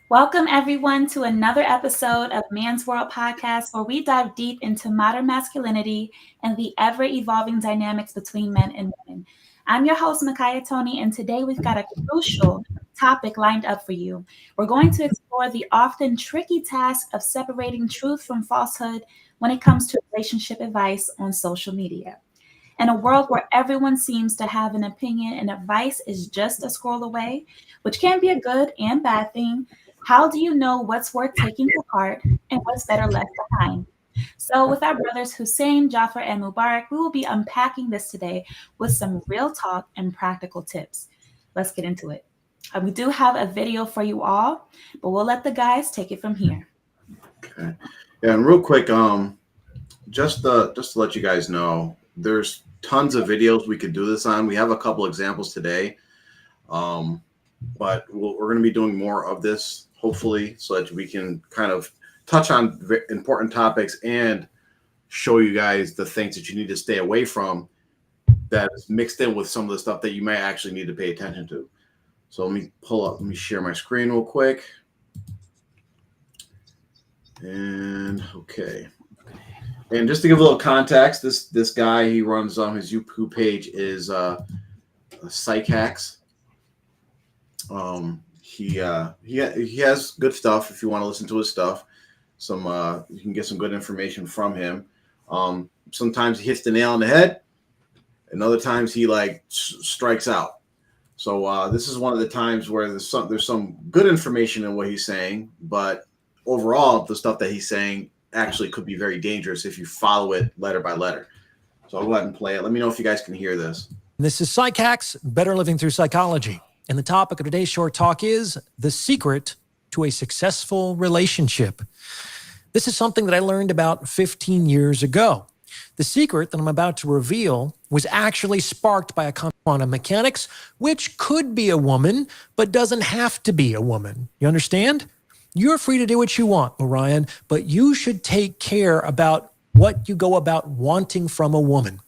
Welcome, everyone, to another episode of Man's World Podcast, where we dive deep into modern masculinity and the ever evolving dynamics between men and women. I'm your host, Micaiah Tony, and today we've got a crucial topic lined up for you. We're going to explore the often tricky task of separating truth from falsehood when it comes to relationship advice on social media. In a world where everyone seems to have an opinion and advice is just a scroll away, which can be a good and bad thing, how do you know what's worth taking to heart and what's better left behind? So, with our brothers Hussein, Jafar, and Mubarak, we will be unpacking this today with some real talk and practical tips. Let's get into it. We do have a video for you all, but we'll let the guys take it from here. Okay. Yeah, and real quick, just to let you guys know, there's tons of videos we could do this on. We have a couple examples today, but we're going to be doing more of this, hopefully, so that we can kind of touch on important topics and show you guys the things that you need to stay away from that is mixed in with some of the stuff that you may actually need to pay attention to. So let me share my screen real quick. And okay. And just to give a little context, this guy, he runs his YouTube page is Psych Hacks. He has good stuff if you want to listen to his stuff. You can get some good information from him. Sometimes he hits the nail on the head, and other times he strikes out. So this is one of the times where there's some good information in what he's saying, but overall the stuff that he's saying actually could be very dangerous if you follow it letter by letter. So I'll go ahead and play it. Let me know if you guys can hear this. This is Psych Hacks, Better Living Through Psychology. And the topic of today's short talk is the secret to a successful relationship. This is something that I learned about 15 years ago. The secret that I'm about to reveal was actually sparked by a quantum mechanics, which could be a woman, but doesn't have to be a woman. You understand? You're free to do what you want, Orion, but you should take care about what you go about wanting from a woman.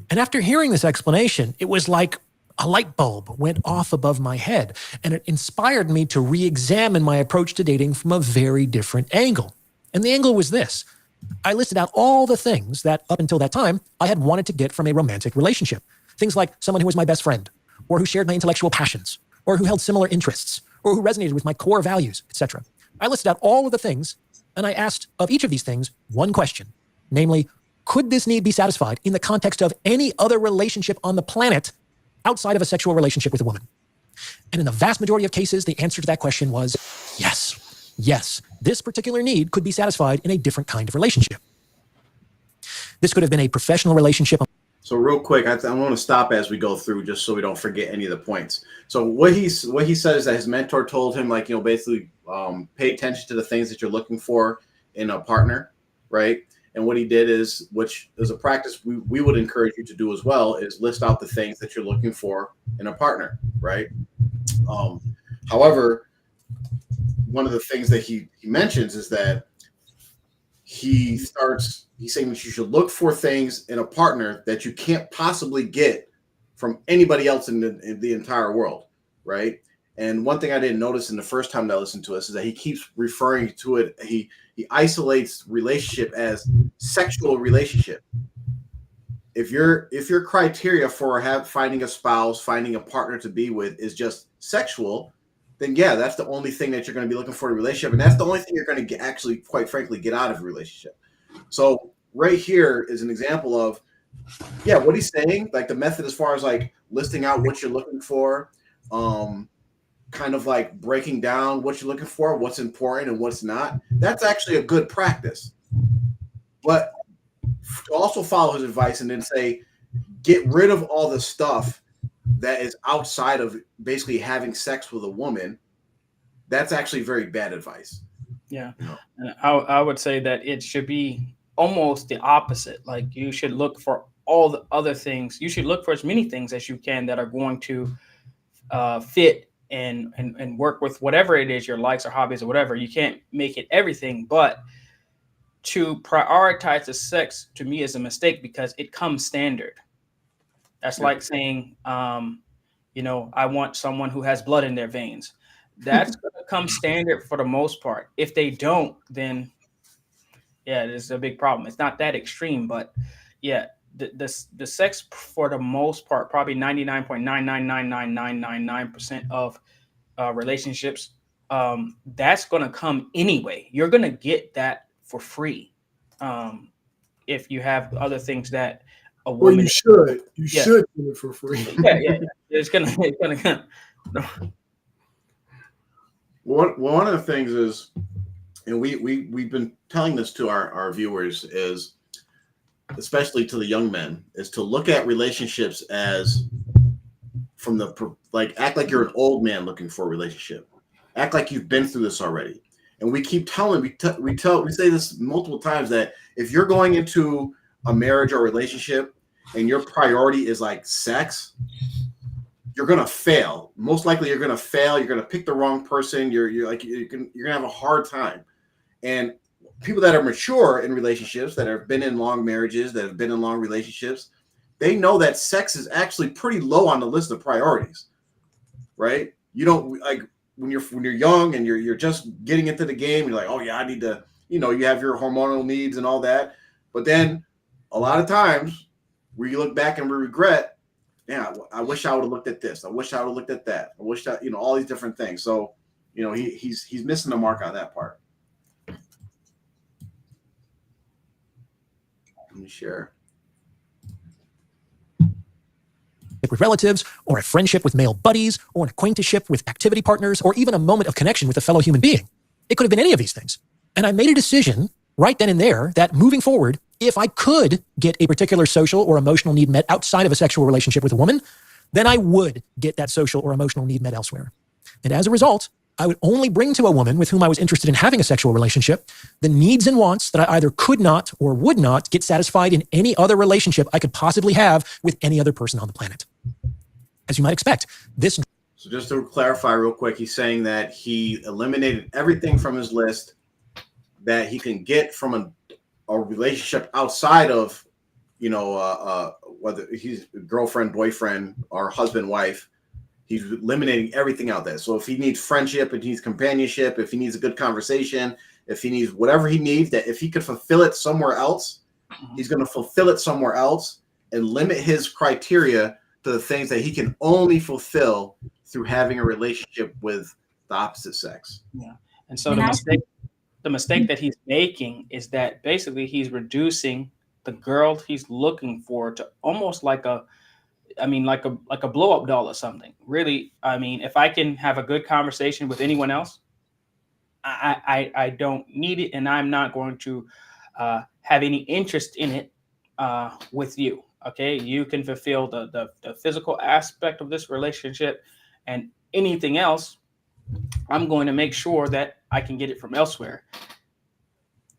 And after hearing this explanation, it was like a light bulb went off above my head, and it inspired me to re-examine my approach to dating from a very different angle. And the angle was this. I listed out all the things that, up until that time, I had wanted to get from a romantic relationship. Things like someone who was my best friend, or who shared my intellectual passions, or who held similar interests, or who resonated with my core values, etc. I listed out all of the things, and I asked of each of these things one question, namely, could this need be satisfied in the context of any other relationship on the planet outside of a sexual relationship with a woman? And in the vast majority of cases, the answer to that question was yes. Yes, this particular need could be satisfied in a different kind of relationship. This could have been a professional relationship. So real quick, I want to stop as we go through just so we don't forget any of the points. So what he said is that his mentor told him, basically pay attention to the things that you're looking for in a partner, right? And what he did is, which is a practice we would encourage you to do as well, is list out the things that you're looking for in a partner, right? However, one of the things that he mentions is that he's saying that you should look for things in a partner that you can't possibly get from anybody else in the entire world, right? And one thing I didn't notice in the first time that I listened to us is that he keeps referring to it. He isolates relationship as sexual relationship. If your criteria for finding a spouse, finding a partner to be with is just sexual, then yeah, that's the only thing that you're going to be looking for in a relationship. And that's the only thing you're going to actually, quite frankly, get out of a relationship. So right here is an example of, yeah, what he's saying, like the method as far as like listing out what you're looking for, kind of like breaking down what you're looking for, what's important and what's not. That's actually a good practice. But to also follow his advice and then say, get rid of all the stuff that is outside of basically having sex with a woman, that's actually very bad advice. Yeah. And I would say that it should be almost the opposite. Like you should look for all the other things. You should look for as many things as you can that are going to fit and work with whatever it is, your likes or hobbies or whatever. You can't make it everything, but to prioritize the sex to me is a mistake because it comes standard. That's like saying, I want someone who has blood in their veins. that's going to come standard for the most part. If they don't, then yeah, there's a big problem. It's not that extreme, but yeah, the sex for the most part, probably 99.9999999% of relationships, that's going to come anyway. You're going to get that for free. If you have other things that a Well, woman, you should do it for free. yeah. It's gonna One of the things is, and we've been telling this to our viewers, is especially to the young men, is to look at relationships as from the act like you're an old man looking for a relationship. Act like you've been through this already. And we keep telling, we say this multiple times, that if you're going into a marriage or relationship and your priority is like sex, you're gonna fail. Most likely, you're gonna fail. You're gonna pick the wrong person. You're gonna have a hard time. And people that are mature in relationships, that have been in long marriages, that have been in long relationships, they know that sex is actually pretty low on the list of priorities, right? You don't like when you're young and you're just getting into the game. You're like, oh yeah, I need to, you have your hormonal needs and all that. But then a lot of times where you look back and we regret, yeah, I wish I would have looked at this. I wish I would have looked at that. I wish that, all these different things. So, he's missing the mark on that part. Let me share. With relatives, or a friendship with male buddies, or an acquaintanceship with activity partners, or even a moment of connection with a fellow human being. It could have been any of these things. And I made a decision right then and there that moving forward, if I could get a particular social or emotional need met outside of a sexual relationship with a woman, then I would get that social or emotional need met elsewhere. And as a result, I would only bring to a woman with whom I was interested in having a sexual relationship the needs and wants that I either could not or would not get satisfied in any other relationship I could possibly have with any other person on the planet. As you might expect, this... So just to clarify real quick, he's saying that he eliminated everything from his list that he can get from a relationship outside of, whether he's girlfriend, boyfriend, or husband, wife. He's eliminating everything out there. So if he needs friendship, if he needs companionship, if he needs a good conversation, if he needs whatever he needs, that if he could fulfill it somewhere else, he's going to fulfill it somewhere else and limit his criteria to the things that he can only fulfill through having a relationship with the opposite sex. Yeah. And so the mistake that he's making is that basically he's reducing the girl he's looking for to almost like a blow up doll or something. Really, if I can have a good conversation with anyone else, I don't need it, and I'm not going to have any interest in it with you. Okay, you can fulfill the physical aspect of this relationship, and anything else, I'm going to make sure that I can get it from elsewhere.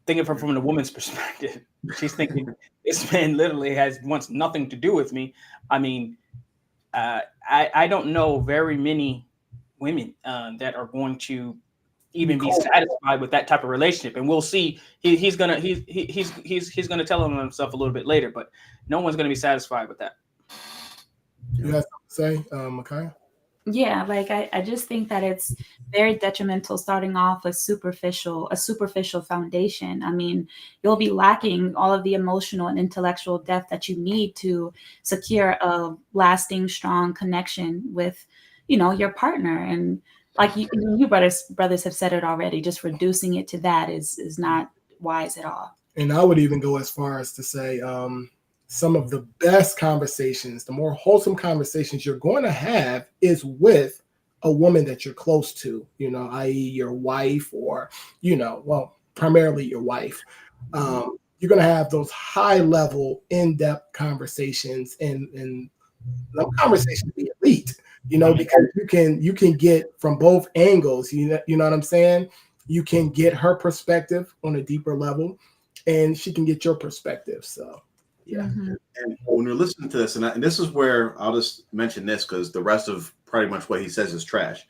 Thinking from the woman's perspective, she's thinking this man literally wants nothing to do with me. I don't know very many women that are going to even be satisfied with that type of relationship, and we'll see. He's gonna tell on himself a little bit later, but no one's gonna be satisfied with that. You have something to say, Micaiah? Yeah, I just think that it's very detrimental starting off with a superficial foundation. You'll be lacking all of the emotional and intellectual depth that you need to secure a lasting, strong connection with, your partner. And like you brothers have said it already, just reducing it to that is not wise at all. And I would even go as far as to say some of the best conversations, the more wholesome conversations you're going to have is with a woman that you're close to, i.e. your wife or, primarily your wife. You're going to have those high level, in-depth conversations and those conversations be elite, because you can get from both angles, you know what I'm saying? You can get her perspective on a deeper level and she can get your perspective. So yeah. Mm-hmm. And when you're listening to this, and this is where I'll just mention this because the rest of pretty much what he says is trash.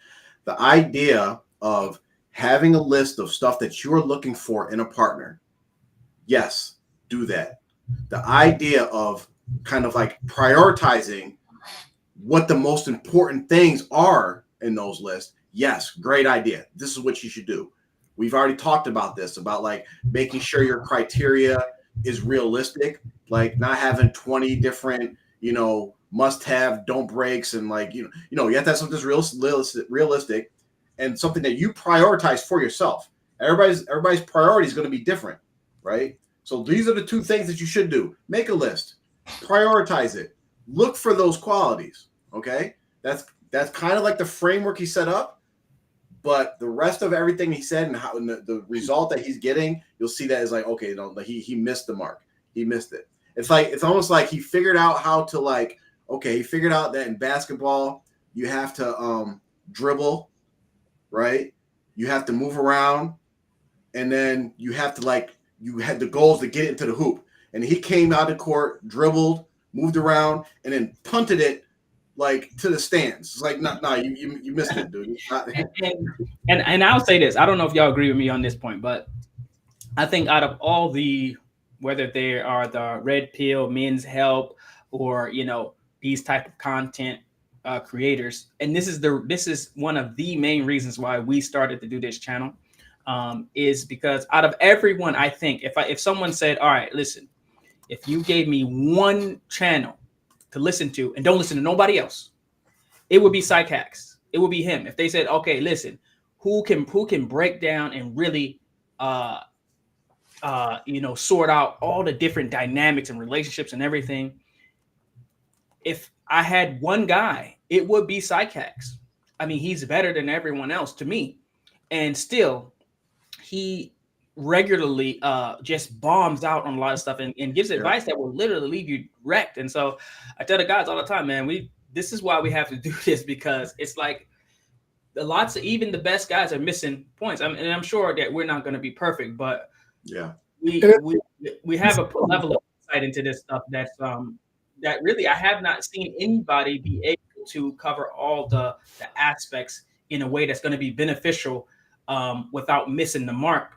The idea of having a list of stuff that you're looking for in a partner, yes, do that. The idea of kind of like prioritizing what the most important things are in those lists yes, great idea. This is what you should do. We've already talked about this, about like making sure your criteria is realistic, like not having 20 different, must have, don't breaks. And like, you have to have something that's realistic and something that you prioritize for yourself. Everybody's priority is going to be different, right? So these are the two things that you should do. Make a list, prioritize it, look for those qualities. Okay. That's kind of like the framework he set up, but the rest of everything he said and how the result that he's getting, you'll see that is like, okay, no, he missed the mark. He missed it. It's almost like he figured out how to he figured out that in basketball, you have to dribble, right? You have to move around, and then you have to you had the goals to get it into the hoop. And he came out of court, dribbled, moved around, and then punted it to the stands. It's like, no, you missed it, dude. And I'll say this. I don't know if y'all agree with me on this point, but I think out of all whether they are the Red Pill, Men's Help, or these type of content creators, and this is one of the main reasons why we started to do this channel, is because out of everyone, I think if someone said, all right, listen, if you gave me one channel to listen to and don't listen to nobody else, it would be Psych Hacks. It would be him. If they said, okay, listen, who can break down and really sort out all the different dynamics and relationships and everything. If I had one guy, it would be Psych Hacks. I mean, he's better than everyone else to me. And still, he regularly just bombs out on a lot of stuff and gives advice that will literally leave you wrecked. And so I tell the guys all the time, man, this is why we have to do this, because it's like even the best guys are missing points. And I'm sure that we're not going to be perfect, but we have a level of insight into this stuff that's that really I have not seen anybody be able to cover all the aspects in a way that's going to be beneficial without missing the mark,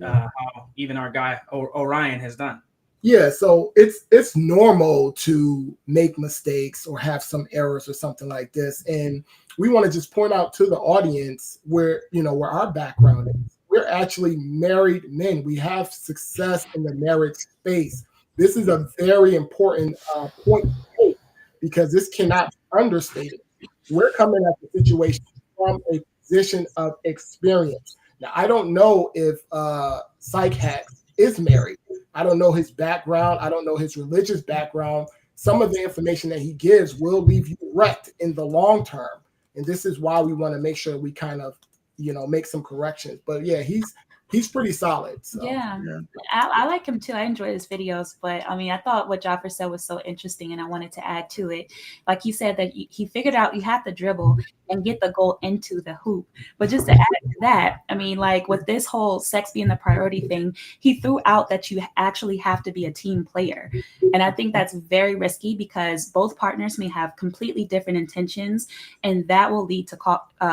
how even our guy Orion has done. Yeah, so it's normal to make mistakes or have some errors or something like this, and we want to just point out to the audience where our background is. We're actually married men. We have success in the marriage space. This is a very important point to take, because this cannot be understated. We're coming at the situation from a position of experience. Now, I don't know if Psych Hacks is married. I don't know his background. I don't know his religious background. Some of the information that he gives will leave you wrecked in the long term. And this is why we want to make sure we kind of, make some corrections. But yeah, he's pretty solid. So. Yeah. I like him too. I enjoy his videos, but I mean, I thought what Jaffer said was so interesting, and I wanted to add to it. Like he said that he figured out you have to dribble and get the goal into the hoop. But just to add to that, I mean, like with this whole sex being the priority thing, he threw out that you actually have to be a team player. And I think that's very risky, because both partners may have completely different intentions, and that will lead to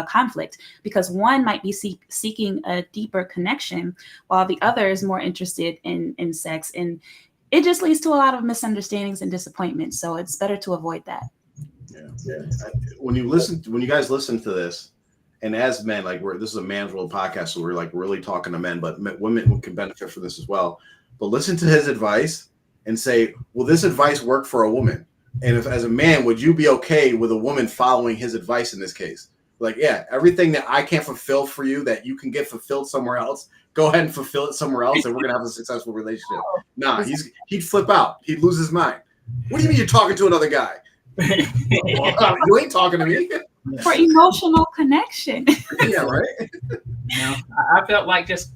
conflict, because one might be seeking a deeper connection while the other is more interested in sex. And it just leads to a lot of misunderstandings and disappointment. So it's better to avoid that. Yeah. When you guys listen to this, and as men, this is a Man's World podcast, so we're really talking to men, but women can benefit from this as well. But listen to his advice and say, will this advice work for a woman? And if, as a man, would you be okay with a woman following his advice in this case? Everything that I can't fulfill for you, that you can get fulfilled somewhere else, go ahead and fulfill it somewhere else, and we're gonna have a successful relationship. Nah, he'd flip out. He'd lose his mind. What do you mean you're talking to another guy? You ain't talking to me. For emotional connection. Yeah, right. I felt like just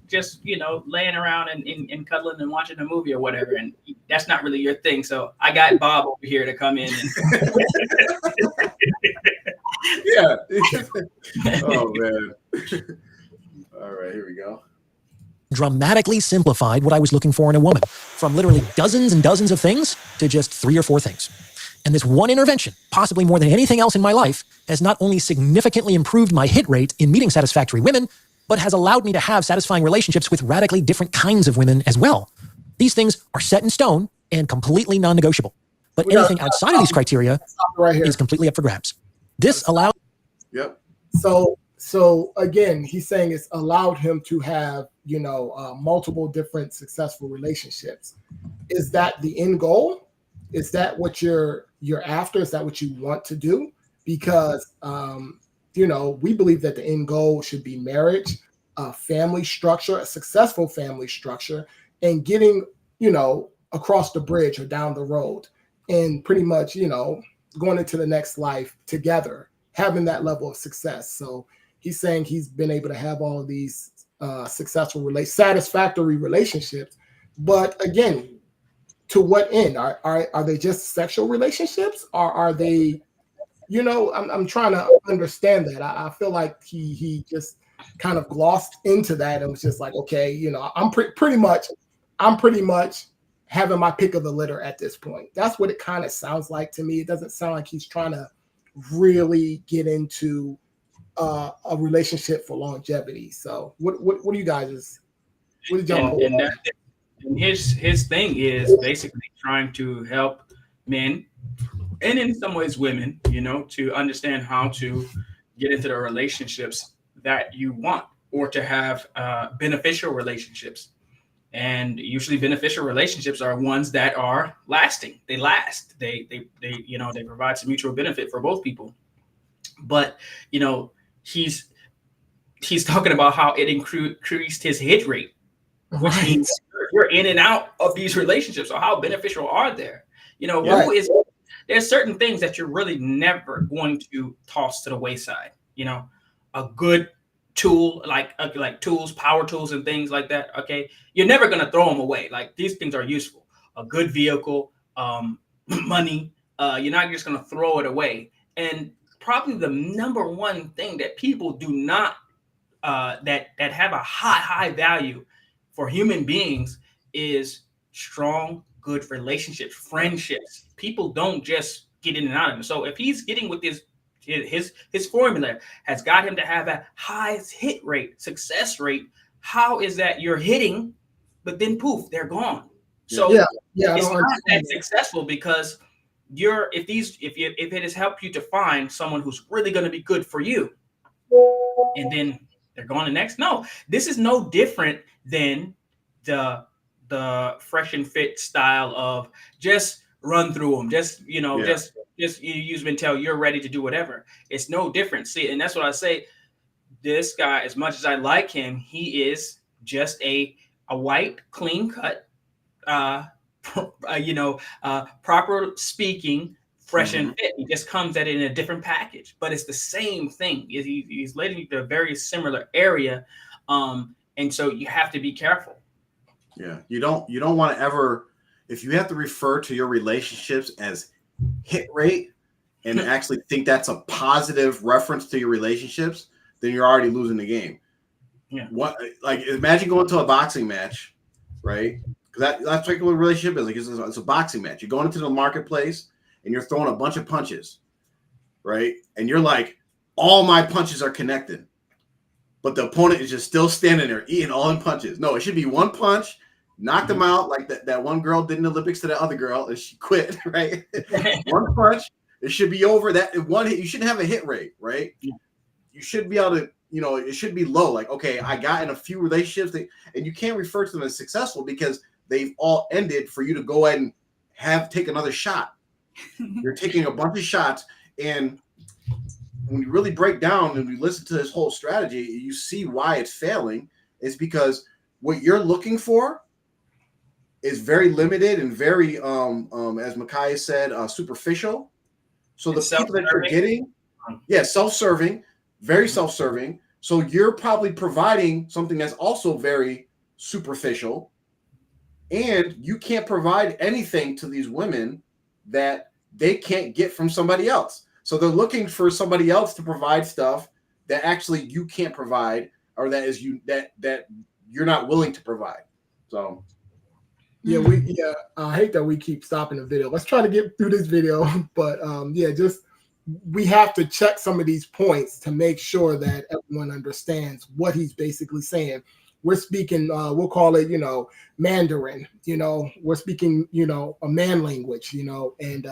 laying around and cuddling and watching a movie or whatever, and that's not really your thing. So I got Bob over here to come in. Yeah. Oh man. All right, here we go. Dramatically simplified what I was looking for in a woman, from literally dozens and dozens of things to just 3 or 4 things. And this one intervention, possibly more than anything else in my life, has not only significantly improved my hit rate in meeting satisfactory women, but has allowed me to have satisfying relationships with radically different kinds of women as well. These things are set in stone and completely non-negotiable. But anything outside of these criteria is completely up for grabs. This allows... Yep. So So again, he's saying it's allowed him to have, multiple different successful relationships. Is that the end goal? Is that what you're after? Is that what you want to do? Because we believe that the end goal should be marriage, a family structure, a successful family structure, and getting, across the bridge or down the road, and pretty much, going into the next life together, having that level of success. So he's saying he's been able to have all of these successful, satisfactory relationships. But again, to what end? Are they just sexual relationships, or are they, I'm trying to understand that. I feel like he just kind of glossed into that and was just like, okay, I'm pretty much having my pick of the litter at this point. That's what it kind of sounds like to me. It doesn't sound like he's trying to really get into a relationship for longevity. So what do you guys and his thing is basically trying to help men, and in some ways women, to understand how to get into the relationships that you want, or to have beneficial relationships. And usually beneficial relationships are ones that are lasting. They last. They provide some mutual benefit for both people. But he's talking about how it increased his hit rate, which means you're in and out of these relationships. So how beneficial are there? There's certain things that you're really never going to toss to the wayside. A good tool, like tools, power tools and things like that. Okay. You're never going to throw them away. Like, these things are useful. A good vehicle, money, you're not just going to throw it away. And probably the number one thing that people do not, that have a high value for human beings is strong, good relationships, friendships. People don't just get in and out of them. So if he's getting with his formula has got him to have a high hit rate, success rate, how is that you're hitting, but then poof, they're gone? So it's not that successful, because if it has helped you to find someone who's really going to be good for you, and then they're going to next. No, this is no different than the fresh and fit style of just run through them, just you use them until you're ready to do whatever. It's no different. See, and that's what I say. This guy, as much as I like him, he is just a white, clean cut, proper speaking, fresh and fit. He just comes at it in a different package, but it's the same thing. He's leading to a very similar area, and so you have to be careful. Yeah, you don't want to ever, if you have to refer to your relationships as hit rate and actually think that's a positive reference to your relationships, then you're already losing the game. Yeah. Imagine going to a boxing match, right? Because that's like what a relationship is. Like, it's a boxing match. You're going into the marketplace and you're throwing a bunch of punches, right? And you're like, all my punches are connected, but the opponent is just still standing there eating all in punches. No, it should be one punch, knock them out, like that one girl did in the Olympics to that other girl, and she quit, right? One punch, it should be over. That one hit, you shouldn't have a hit rate, right? You should be able to, it should be low. Like, okay, I got in a few relationships, and you can't refer to them as successful because they've all ended for you to go ahead and take another shot. You're taking a bunch of shots, and when you really break down and you listen to this whole strategy, you see why it's failing. It's because what you're looking for is very limited and very, as Micaiah said, superficial. So the people that you're getting, self-serving, very self-serving. So you're probably providing something that's also very superficial, and you can't provide anything to these women that they can't get from somebody else. So they're looking for somebody else to provide stuff that actually you can't provide, or that you're not willing to provide. So I hate that we keep stopping the video. Let's try to get through this video, but we have to check some of these points to make sure that everyone understands what he's basically saying. We're speaking, we'll call it, Mandarin, we're speaking, a man language, and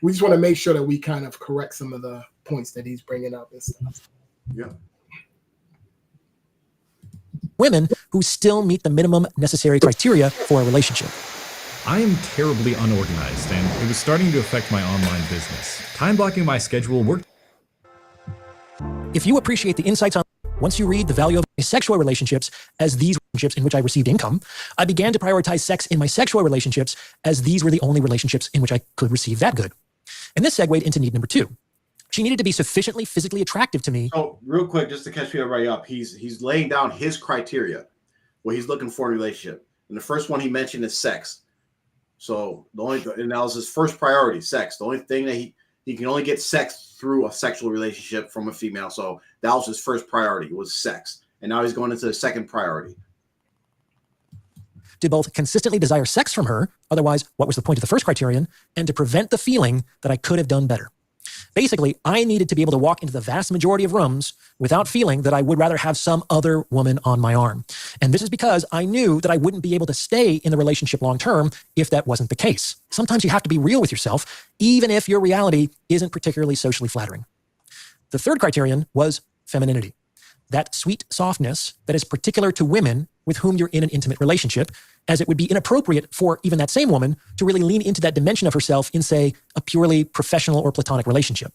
we just want to make sure that we kind of correct some of the points that he's bringing up and stuff. Yeah. women who still meet the minimum necessary criteria for a relationship. I am terribly unorganized, and it was starting to affect my online business. Time blocking my schedule worked. If you appreciate the insights on once you read the value of sexual relationships as these relationships in which I received income, I began to prioritize sex in my sexual relationships as these were the only relationships in which I could receive that good. And this segued into need number 2. She needed to be sufficiently physically attractive to me. So real quick, just to catch everybody up, he's laying down his criteria, what he's looking for in a relationship. And the first one he mentioned is sex. So and that was his first priority, sex. The only thing that he can only get sex through a sexual relationship from a female. So that was his first priority, was sex. And now he's going into the second priority. To both consistently desire sex from her, otherwise, what was the point of the first criterion, and to prevent the feeling that I could have done better. Basically, I needed to be able to walk into the vast majority of rooms without feeling that I would rather have some other woman on my arm. And this is because I knew that I wouldn't be able to stay in the relationship long term if that wasn't the case. Sometimes you have to be real with yourself, even if your reality isn't particularly socially flattering. The third criterion was femininity. That sweet softness that is particular to women with whom you're in an intimate relationship, as it would be inappropriate for even that same woman to really lean into that dimension of herself in, say, a purely professional or platonic relationship.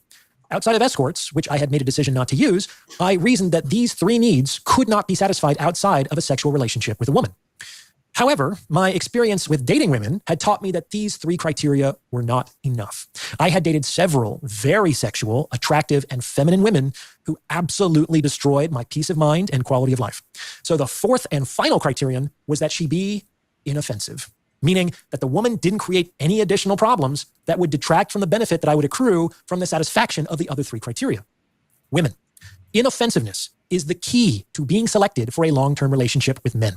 Outside of escorts, which I had made a decision not to use, I reasoned that these 3 needs could not be satisfied outside of a sexual relationship with a woman. However, my experience with dating women had taught me that these 3 criteria were not enough. I had dated several very sexual, attractive, and feminine women who absolutely destroyed my peace of mind and quality of life. So the 4th and final criterion was that she be inoffensive, meaning that the woman didn't create any additional problems that would detract from the benefit that I would accrue from the satisfaction of the other 3 criteria. Women, inoffensiveness is the key to being selected for a long-term relationship with men.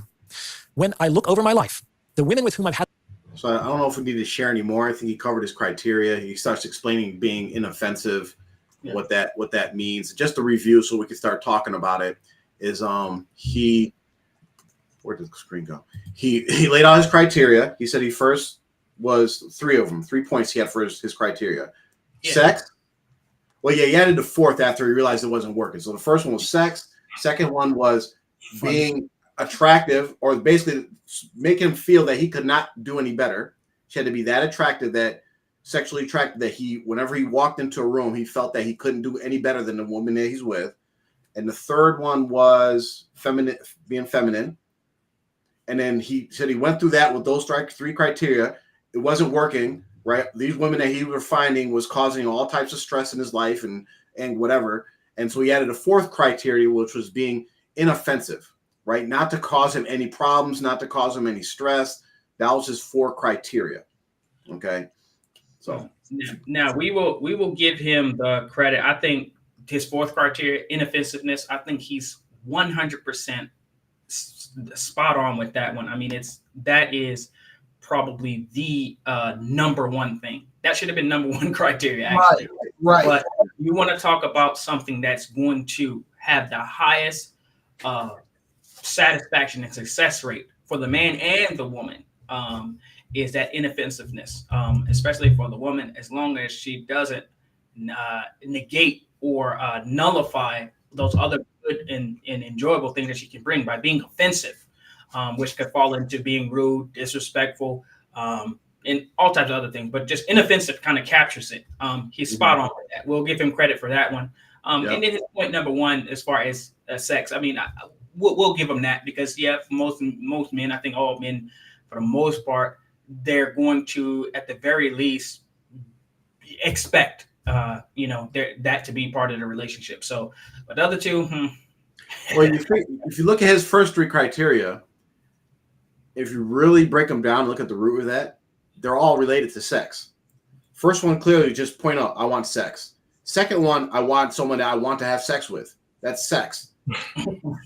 When I look over my life, the women with whom I've had... So I don't know if we need to share anymore. I think he covered his criteria. He starts explaining being inoffensive, what that means. Just a review so we can start talking about it is where did the screen go? He laid out his criteria. He said he first was 3 of them, 3 points he had for his criteria. Yeah. Sex. Well, yeah, he added the 4th after he realized it wasn't working. So the first one was sex. Second one was being attractive, or basically make him feel that he could not do any better. She had to be that attractive, that sexually attractive, that whenever he walked into a room, he felt that he couldn't do any better than the woman that he's with. And the third one was feminine, being feminine. And then he said he went through that with those 3 criteria. It wasn't working, right? These women that he was finding was causing all types of stress in his life and whatever. And so he added a 4th criteria, which was being inoffensive. Right, not to cause him any problems, not to cause him any stress. That was his 4 criteria. Okay, so now we will give him the credit. I think his 4th criteria, inoffensiveness. I think he's 100% spot on with that one. I mean, that is probably the number 1 thing. That should have been number 1 criteria, actually. Right. But you want to talk about something that's going to have the highest satisfaction and success rate for the man and the woman, is that inoffensiveness, especially for the woman, as long as she doesn't negate or nullify those other good and enjoyable things that she can bring by being offensive, which could fall into being rude, disrespectful, and all types of other things. But just inoffensive kind of captures it. He's spot on with that. We'll give him credit for that one. And then his point number 1, as far as sex, I mean, we'll give them that, because for most men, I think all men for the most part, they're going to at the very least expect that to be part of the relationship. So, but the other 2, well, if you look at his first 3 criteria, if you really break them down and look at the root of that, they're all related to sex. First one, clearly just point out, I want sex. Second one, I want someone that I want to have sex with. That's sex.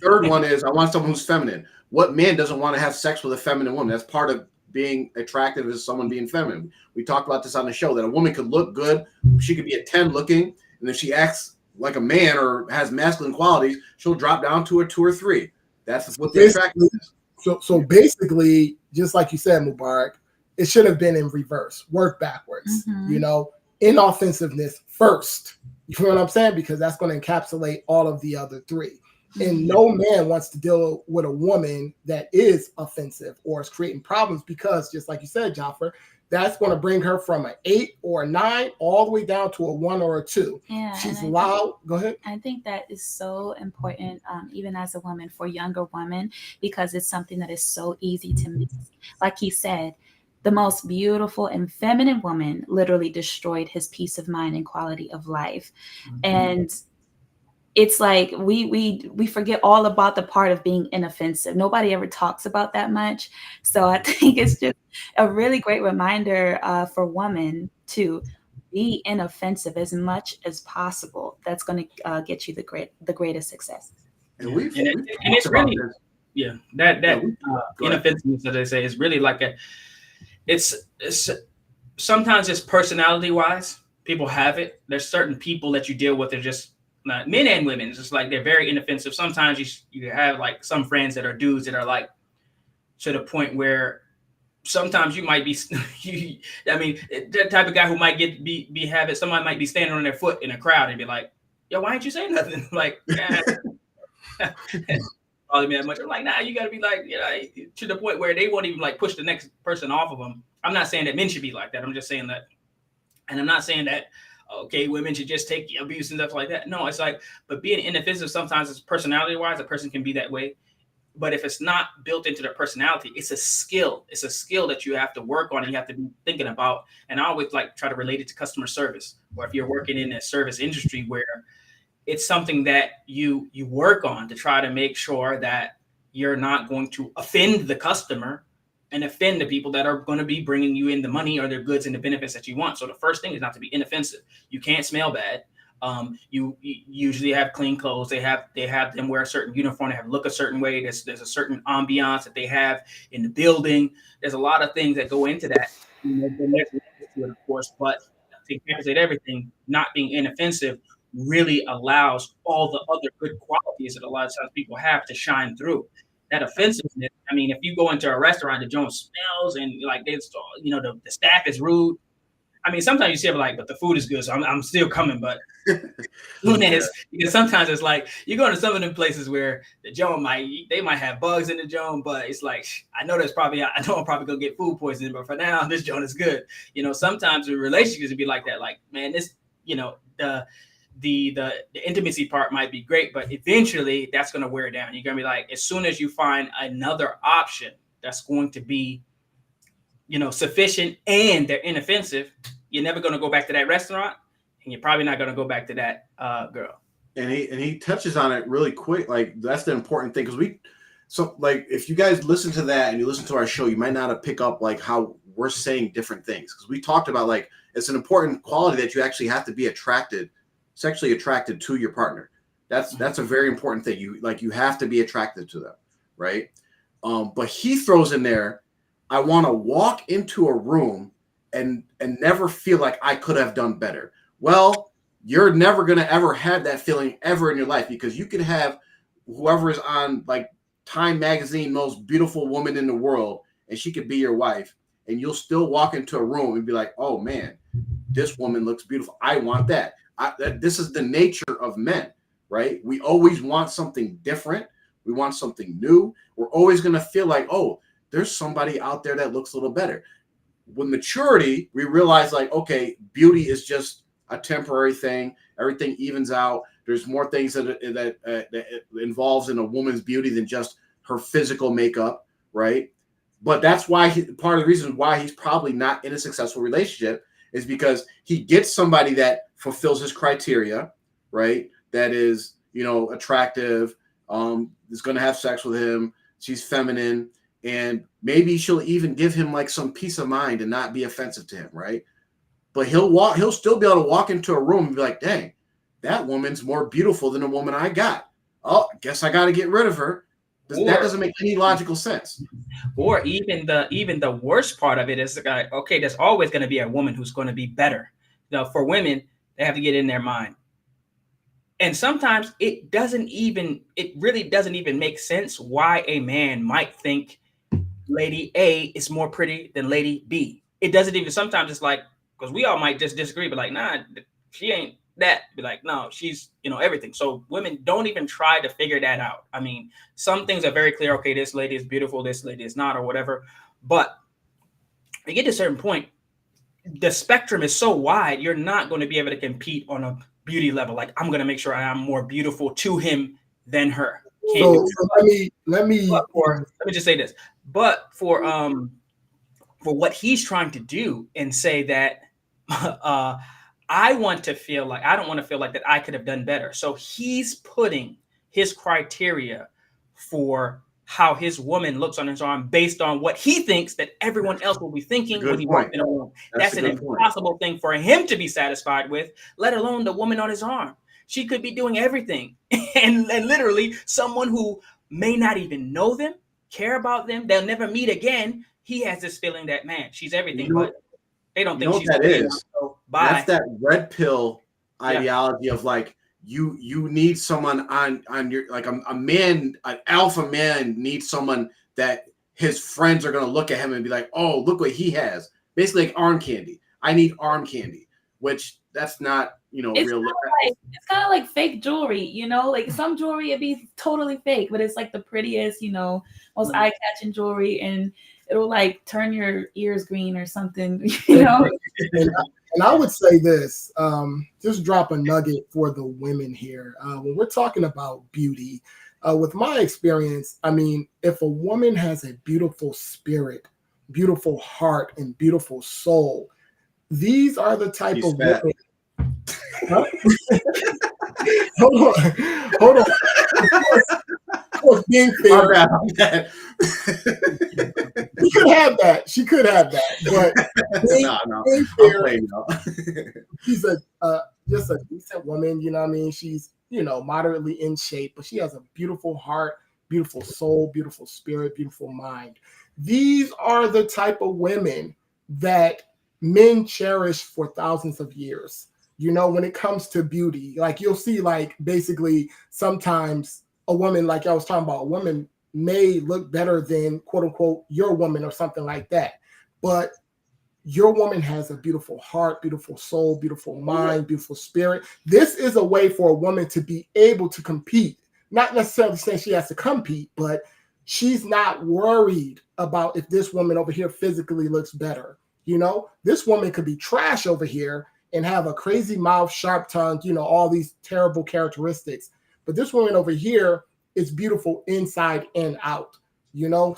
Third one is I want someone who's feminine. What man doesn't want to have sex with a feminine woman? That's part of being attractive, as someone being feminine. We talked about this on the show, that a woman could look good. She could be a 10 looking, and if she acts like a man or has masculine qualities, she'll drop down to a 2 or 3. That's what the attractiveness is. So basically, just like you said, Mubarak, it should have been in reverse, work backwards. Inoffensiveness first. You feel what I'm saying? Because that's going to encapsulate all of the other 3. And no man wants to deal with a woman that is offensive or is creating problems, because just like you said, Jaffer, that's going to bring her from an 8 or a 9 all the way down to a 1 or a 2. Yeah, She's loud. Go ahead. I think that is so important, even as a woman, for younger women, because it's something that is so easy to miss. Like he said, the most beautiful and feminine woman literally destroyed his peace of mind and quality of life. Mm-hmm. And it's like we forget all about the part of being inoffensive. Nobody ever talks about that much. So I think it's just a really great reminder for women to be inoffensive as much as possible. That's going to get you the greatest success. And it's really that inoffensiveness, as they say, is really like it's sometimes it's personality wise. People have it. There's certain people that you deal with. They're just men and women. It's just like they're very inoffensive. Sometimes you have like some friends that are dudes that are like to the point where sometimes you might be, the type of guy who might have it. Somebody might be standing on their foot in a crowd and be like, "Yo, why ain't you saying nothing?" Like, probably me that much. I'm like, nah, you got to be like, to the point where they won't even like push the next person off of them. I'm not saying that men should be like that. I'm just saying that, and I'm not saying that, okay, women should just take abuse and stuff like that. No, it's like, but being inoffensive sometimes is personality wise, a person can be that way. But if it's not built into their personality, it's a skill. It's a skill that you have to work on and you have to be thinking about. And I always like try to relate it to customer service, or if you're working in a service industry where it's something that you work on to try to make sure that you're not going to offend the customer and offend the people that are going to be bringing you in the money or their goods and the benefits that you want. So the first thing is not to be inoffensive. You can't smell bad. You usually have clean clothes. They have them wear a certain uniform. They have look a certain way. There's a certain ambiance that they have in the building. There's a lot of things that go into that. Of course, but to compensate everything, not being inoffensive really allows all the other good qualities that a lot of times people have to shine through. That offensiveness. I mean, if you go into a restaurant, the joint smells and like it's, the staff is rude. I mean, sometimes you say like, but the food is good, so I'm still coming. But because sometimes it's like you go to some of them places where the joint they might have bugs in the joint, but it's like I know I'm probably gonna get food poisoning, but for now this joint is good. Sometimes the relationships would be like that. Like, man, this the intimacy part might be great, but eventually that's going to wear down. You're going to be like, as soon as you find another option that's going to be, sufficient and they're inoffensive, you're never going to go back to that restaurant, and you're probably not going to go back to that girl. And he touches on it really quick. Like, that's the important thing, because if you guys listen to that and you listen to our show, you might not pick up like how we're saying different things, because we talked about like it's an important quality that you actually have to be sexually attracted to your partner. That's a very important thing. You have to be attracted to them, right? But he throws in there, I want to walk into a room and never feel like I could have done better. Well, you're never going to ever have that feeling ever in your life, because you could have whoever is on like Time Magazine, most beautiful woman in the world, and she could be your wife, and you'll still walk into a room and be like, oh man, this woman looks beautiful. I want that. This is the nature of men, right? We always want something different. We want something new. We're always going to feel like, oh, there's somebody out there that looks a little better. With maturity, we realize like, okay, beauty is just a temporary thing. Everything evens out. There's more things that involves in a woman's beauty than just her physical makeup, right? But that's why part of the reason why he's probably not in a successful relationship is because he gets somebody that fulfills his criteria, right? That is, attractive, is going to have sex with him. She's feminine, and maybe she'll even give him like some peace of mind and not be offensive to him, right? But he'll still be able to walk into a room and be like, dang, that woman's more beautiful than the woman I got. Oh, I guess I got to get rid of her. That doesn't make any logical sense. Or even the worst part of it is like, okay, there's always going to be a woman who's going to be better. For women, they have to get in their mind. And sometimes it really doesn't even make sense why a man might think Lady A is more pretty than Lady B. It doesn't even, sometimes it's like, because we all might just disagree, but like, nah, she ain't that. Be like, no, she's, everything. So women don't even try to figure that out. I mean, some things are very clear. Okay, this lady is beautiful, this lady is not, or whatever. But you get to a certain point, the spectrum is so wide, you're not going to be able to compete on a beauty level. Like, I'm going to make sure I am more beautiful to him than her. So let me just say this. But for what he's trying to do and say that I don't want to feel like that I could have done better. So he's putting his criteria for how his woman looks on his arm based on what he thinks that everyone else will be thinking when he walks in a room. That's an impossible thing for him to be satisfied with, let alone the woman on his arm. She could be doing everything. and literally someone who may not even know them, care about them, they'll never meet again. He has this feeling that, man, she's everything, but they don't think she's that so bye. That's that red pill ideology of like, you need someone on your, like a man, an alpha man needs someone that his friends are going to look at him and be like, oh, look what he has. Basically like arm candy. I need arm candy, which that's not, real. It's kind of like fake jewelry, like some jewelry it'd be totally fake, but it's like the prettiest, most eye-catching jewelry, and it'll like turn your ears green or something, And I would say this, just drop a nugget for the women here. When we're talking about beauty, with my experience, I mean, if a woman has a beautiful spirit, beautiful heart, and beautiful soul, these are the type of women. Huh? Hold on. Of course, being fair. She could have that, but being fair, she's just a decent woman, you know what I mean? She's, moderately in shape, but she has a beautiful heart, beautiful soul, beautiful spirit, beautiful mind. These are the type of women that men cherish for thousands of years. When it comes to beauty, like you'll see, like basically sometimes a woman, like I was talking about, a woman may look better than quote unquote your woman or something like that. But your woman has a beautiful heart, beautiful soul, beautiful mind, beautiful spirit. This is a way for a woman to be able to compete. Not necessarily saying she has to compete, but she's not worried about if this woman over here physically looks better. This woman could be trash over here and have a crazy mouth, sharp tongue, all these terrible characteristics. But this woman over here is beautiful inside and out,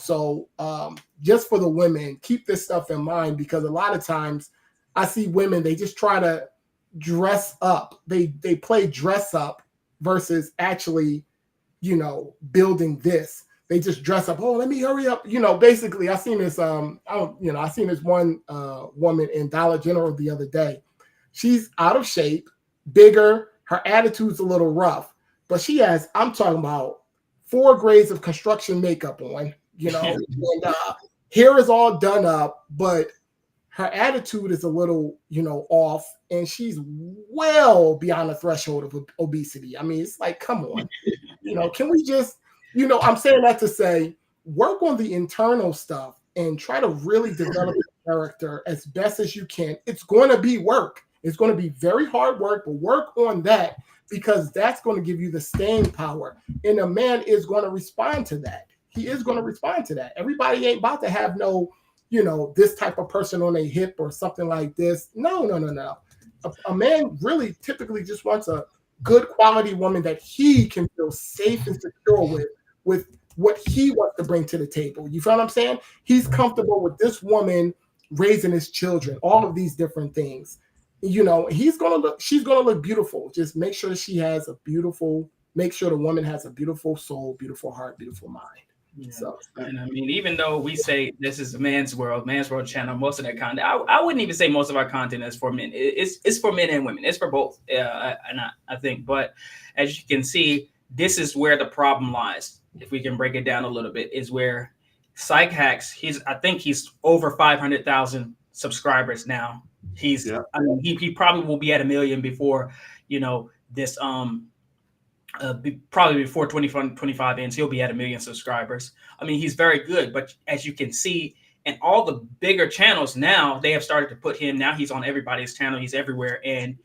So just for the women, keep this stuff in mind, because a lot of times I see women, they just try to dress up. They play dress up versus actually, building this. They just dress up. Oh, let me hurry up. Basically I seen this, I seen this one woman in Dollar General the other day. She's out of shape, bigger. Her attitude's a little rough, but she has, I'm talking about 4 grades of construction makeup on, and hair is all done up, but her attitude is a little, off, and she's well beyond the threshold of obesity. I mean, it's like, come on, can we just, I'm saying that to say, work on the internal stuff and try to really develop your character as best as you can. It's going to be work. It's going to be very hard work, but work on that, because that's going to give you the staying power. And a man is going to respond to that. He is going to respond to that. Everybody ain't about to have no, this type of person on their hip or something like this. No. A man really typically just wants a good quality woman that he can feel safe and secure with what he wants to bring to the table. You feel what I'm saying? He's comfortable with this woman raising his children, all of these different things. She's going to look beautiful. Just make sure make sure the woman has a beautiful soul, beautiful heart, beautiful mind. Yeah. So, and I mean, even though we say this is a man's world channel, most of that content, I wouldn't even say most of our content is for men. It's for men and women. It's for both. I think, but as you can see, this is where the problem lies. If we can break it down a little bit, is where Psych Hacks, I think he's over 500,000 subscribers now. He probably will be at 1 million before, this, probably before 2025 ends, he'll be at 1 million subscribers. I mean, he's very good, but as you can see, and all the bigger channels now, they have started to put him, now he's on everybody's channel, he's everywhere. And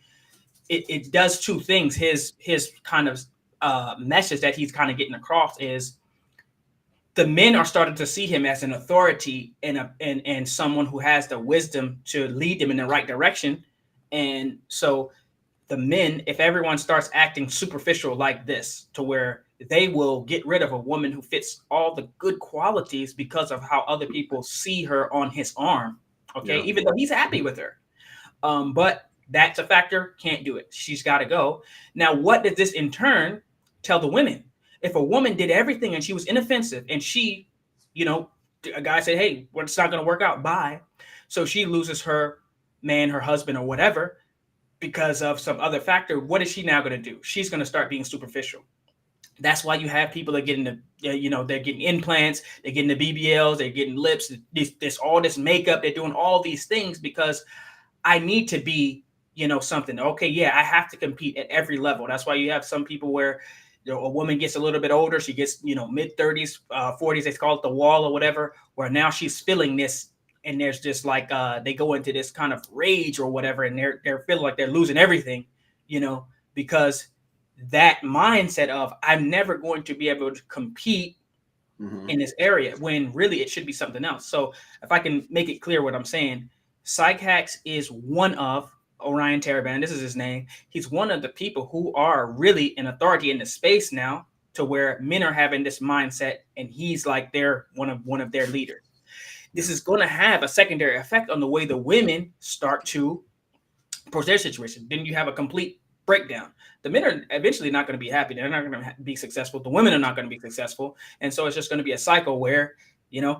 it does two things. His kind of message that he's kind of getting across is the men are starting to see him as an authority and someone who has the wisdom to lead them in the right direction. And so the men, if everyone starts acting superficial like this, to where they will get rid of a woman who fits all the good qualities because of how other people see her on his arm, okay, even though he's happy with her. But that's a factor, can't do it. She's got to go. Now, what does this in turn tell the women? If a woman did everything and she was inoffensive and she, a guy said, hey, well, it's not going to work out, bye. So she loses her man, her husband, or whatever because of some other factor. What is she now going to do? She's going to start being superficial. That's why you have people that are getting they're getting implants, they're getting the BBLs, they're getting lips, this all this makeup, they're doing all these things because I need to be, something. Okay, yeah, I have to compete at every level. That's why you have some people where a woman gets a little bit older, she gets, mid 30s, 40s, they call it the wall or whatever, where now she's feeling this, and there's just like they go into this kind of rage or whatever, and they're feeling like they're losing everything, because that mindset of I'm never going to be able to compete in this area, when really it should be something else. So if I can make it clear what I'm saying, Psych Hacks is one of Orion Taraban, this is his name. He's one of the people who are really an authority in the space now, to where men are having this mindset, and he's like they're one of their leaders. This is going to have a secondary effect on the way the women start to approach their situation. Then you have a complete breakdown. The men are eventually not going to be happy. They're not going to be successful. The women are not going to be successful. And so it's just going to be a cycle where,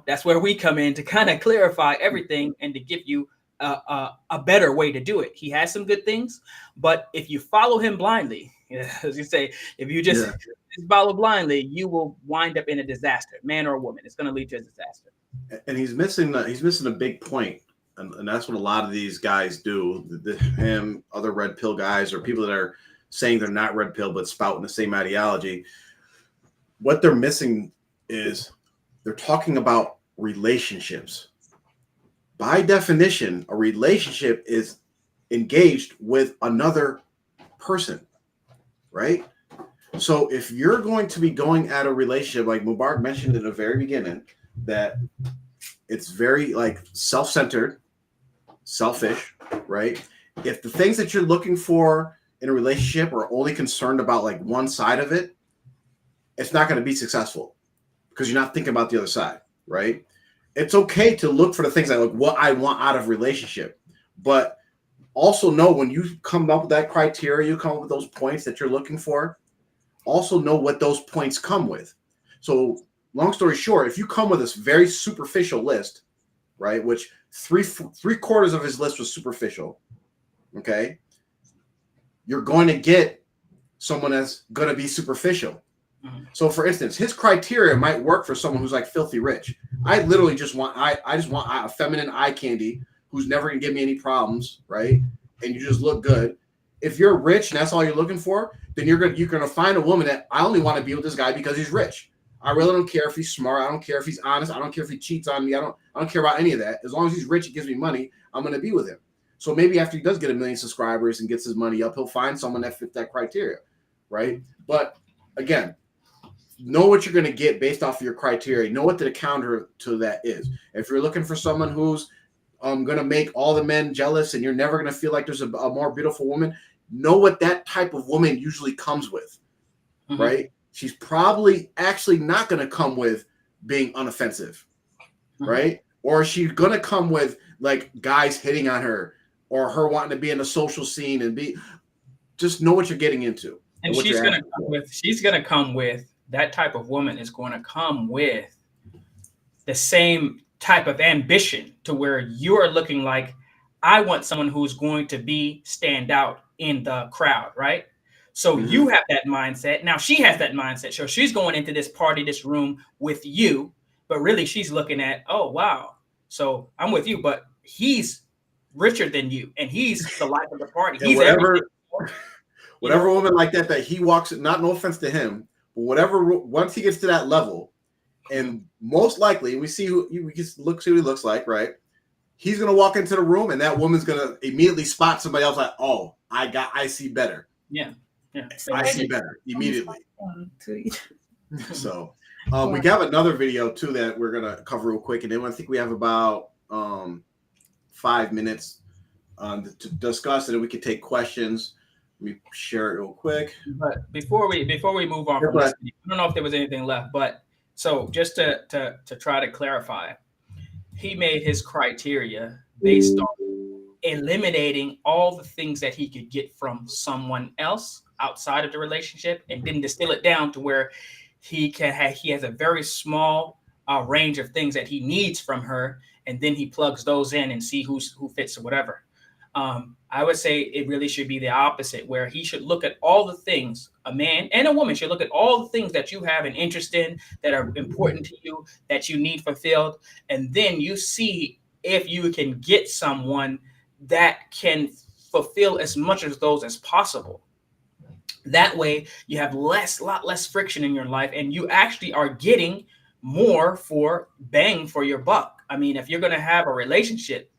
that's where we come in to kind of clarify everything and to give you a better way to do it. He has some good things, but if you follow him blindly, as you say, if you just follow blindly, you will wind up in a disaster, man or woman. It's going to lead to a disaster. And he's missing a big point. And that's what a lot of these guys do. Him, other red pill guys, or people that are saying they're not red pill but spouting the same ideology. What they're missing is they're talking about relationships. By definition, a relationship is engaged with another person, right? So if you're going to be going at a relationship, like Mubarak mentioned in the very beginning, that it's very like self-centered, selfish, right? If the things that you're looking for in a relationship are only concerned about like one side of it, it's not going to be successful because you're not thinking about the other side, right? It's okay to look for the things like what I want out of a relationship, but also know when you come up with that criteria, you come up with those points that you're looking for, also know what those points come with. So long story short, if you come with this very superficial list, right, which three quarters of his list was superficial, okay, you're going to get someone that's going to be superficial. So for instance, his criteria might work for someone who's like filthy rich. I literally just want a feminine eye candy who's never going to give me any problems, right? And you just look good. If you're rich and that's all you're looking for, then you're going to find a woman that I only want to be with this guy because he's rich. I really don't care if he's smart. I don't care if he's honest. I don't care if he cheats on me. I don't care about any of that. As long as he's rich, he gives me money, I'm going to be with him. So maybe after he does get 1 million subscribers and gets his money up, he'll find someone that fits that criteria, right? But again, know what you're going to get based off of your criteria. Know what the counter to that is. If you're looking for someone who's going to make all the men jealous and you're never going to feel like there's a more beautiful woman, know what that type of woman usually comes with, right? She's probably actually not going to come with being unoffensive, right? Or she's going to come with like guys hitting on her or her wanting to be in the social scene and just know what you're getting into. And she's going to come with that type of woman is going to come with the same type of ambition to where you're looking like, I want someone who's going to stand out in the crowd, right? So you have that mindset. Now she has that mindset. So she's going into this party, this room with you, but really she's looking at, oh, wow. So I'm with you, but he's richer than you and he's the life of the party. He's whatever woman like that he walks, not no offense to him, but once he gets to that level, and most likely we see who he looks like, right? he's gonna walk into the room and that woman's gonna immediately spot somebody else like, oh, I see better. Yeah. I see better immediately. So we have another video too that we're gonna cover real quick, and then I think we have about 5 minutes to discuss, and then we can take questions. Let me share it real quick. But before we move on from this, I don't know if there was anything left, but so just to try to clarify, he made his criteria based on eliminating all the things that he could get from someone else outside of the relationship, and then distill it down to where he has a very small range of things that he needs from her, and then he plugs those in and see who fits or whatever. I would say it really should be the opposite, where he should look at all the things, a man and a woman should look at all the things that you have an interest in, that are important to you, that you need fulfilled. And then you see if you can get someone that can fulfill as much of those as possible. That way you have lot less friction in your life, and you actually are getting more for bang for your buck. I mean, if you're going to have a relationship,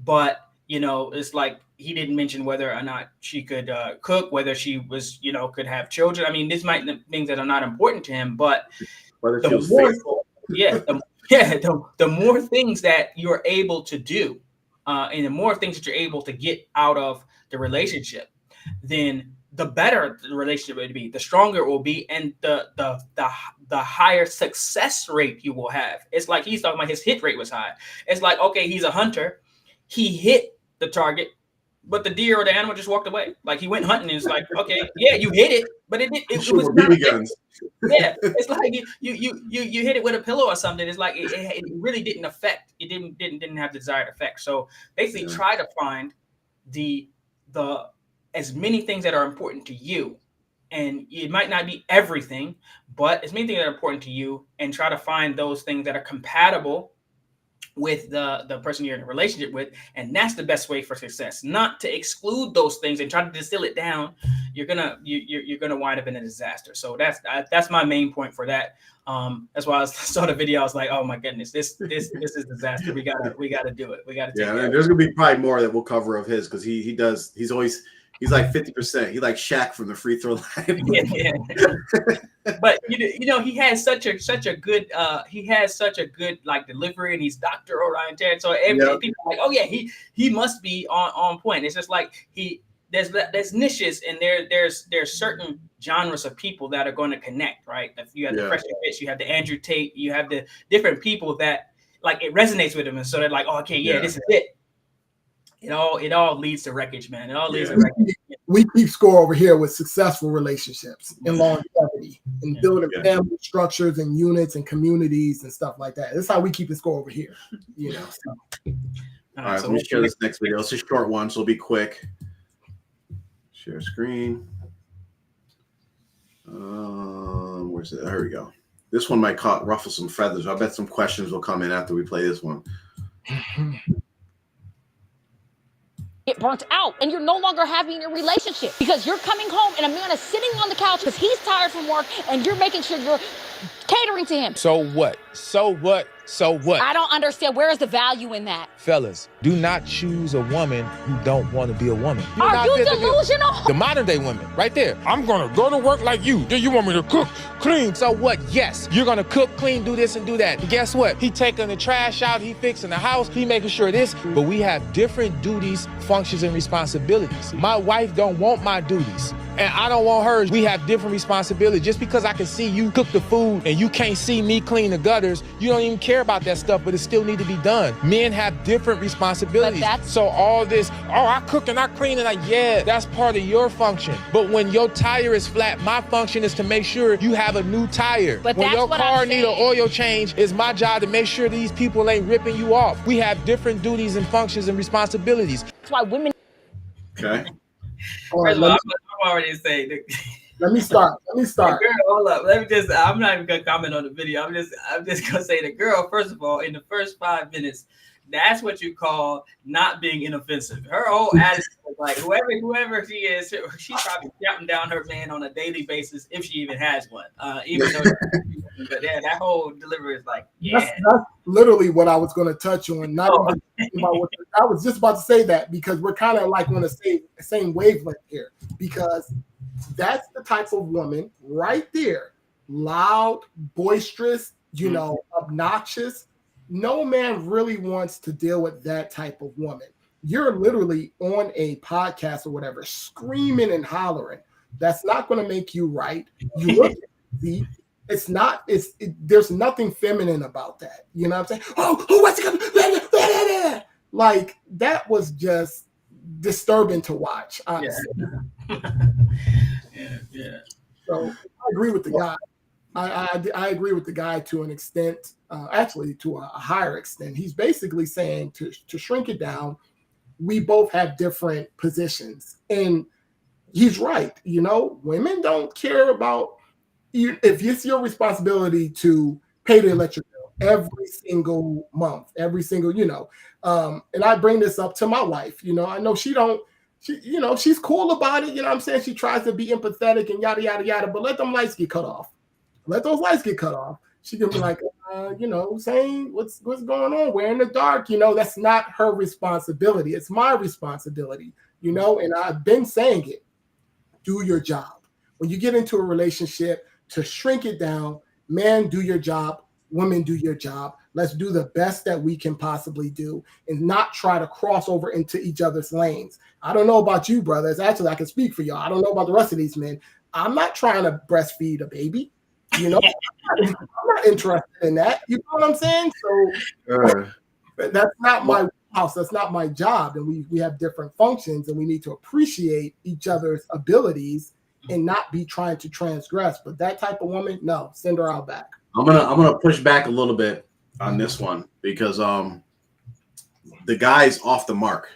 but it's like he didn't mention whether or not she could cook, whether she was, could have children. I mean, this might be things that are not important to him, but whether the more things that you're able to do, and the more things that you're able to get out of the relationship, then the better the relationship will be, the stronger it will be, and the higher success rate you will have. It's like he's talking about his hit rate was high. It's like, okay, he's a hunter, he hit the target, but the deer or the animal just walked away. Like he went hunting, and it's like, okay, yeah, you hit it, but it was not guns. Yeah, it's like you hit it with a pillow or something. It's like it really didn't affect. It didn't have the desired effect. So basically, try to find the as many things that are important to you, and it might not be everything, but as many things that are important to you, and try to find those things that are compatible with the person you're in a relationship with. And that's the best way for success, not to exclude those things and try to distill it down. You're gonna wind up in a disaster. So that's my main point for that. That's why I saw the video. I was like, oh my goodness, this is disaster. We gotta do it. We gotta take it. There's gonna be probably more that we'll cover of his, because he's like 50%. He like Shaq from the free throw line. Yeah. But he has such a good like delivery, and he's Dr. Oriented. So people are like, oh yeah, he must be on point. It's just like there's niches, and there's certain genres of people that are going to connect, right? If you have the Fresh Fitz, you have the Andrew Tate, you have the different people that like it resonates with them, and so they're like, oh, okay, this is it. It all leads to wreckage, man. It all leads to wreckage. We keep score over here with successful relationships and longevity and building family structures and units and communities and stuff like that. That's how we keep the score over here. So. All right, let me share this next video. It's a short one, so it'll be quick. Share screen. Where's it? There we go. This one might ruffle some feathers. I bet some questions will come in after we play this one. Get burnt out, and you're no longer having a relationship because you're coming home and a man is sitting on the couch because he's tired from work, and you're making sure you're catering to him. So what? I don't understand. Where is the value in that? Fellas, do not choose a woman who don't want to be a woman. Are you delusional? The modern day women, right there. I'm gonna go to work like you. Do you want me to cook, clean? So what? Yes, you're gonna cook, clean, do this and do that. And guess what? He taking the trash out, he fixing the house, he making sure this. But we have different duties, functions, and responsibilities. My wife don't want my duties, and I don't want hers. We have different responsibilities. Just because I can see you cook the food and you can't see me clean the gutters, you don't even care about that stuff, but it still need to be done. Men have different responsibilities. So all this, I cook and I clean, and that's part of your function. But when your tire is flat, my function is to make sure you have a new tire. But when your car need an oil change, it's my job to make sure these people ain't ripping you off. We have different duties and functions and responsibilities. That's why women. Okay. I'm already saying. Let me start. Girl, hold up. I'm not even gonna comment on the video. I'm just gonna say the girl, first of all, in the first 5 minutes, that's what you call not being inoffensive. Her whole attitude was like whoever she is, she's probably shouting down her man on a daily basis if she even has one. Even though But yeah, that whole delivery is like, yeah. That's literally what I was going to touch on. Not even thinking about what I was just about to say that, because we're kind of like on the same wavelength here, because that's the type of woman right there, loud, boisterous, obnoxious. No man really wants to deal with that type of woman. You're literally on a podcast or whatever, screaming and hollering. That's not going to make you right. You look at the there's nothing feminine about that. You know what I'm saying? Oh, who wants to come? Like, that was just disturbing to watch, honestly. Yeah. So I agree with the guy. I agree with the guy to an extent, actually to a higher extent. He's basically saying to shrink it down, we both have different positions. And he's right. Women don't care about you if it's your responsibility to pay the electric bill every single month, every single, and I bring this up to my wife. I know she's cool about it. I'm saying? She tries to be empathetic and yada, yada, yada, but let them lights get cut off. Let those lights get cut off. She can be like, saying what's going on. We're in the dark. That's not her responsibility. It's my responsibility, and I've been saying it. Do your job. When you get into a relationship, to shrink it down, man, do your job. Women, do your job. Let's do the best that we can possibly do and not try to cross over into each other's lanes. I don't know about you, brothers. Actually, I can speak for y'all. I don't know about the rest of these men. I'm not trying to breastfeed a baby. I'm not interested in that. You know what I'm saying? So that's not my house. That's not my job. And we have different functions, and we need to appreciate each other's abilities and not be trying to transgress. But that type of woman, no, send her out back. I'm gonna push back a little bit on this one, because the guy's off the mark.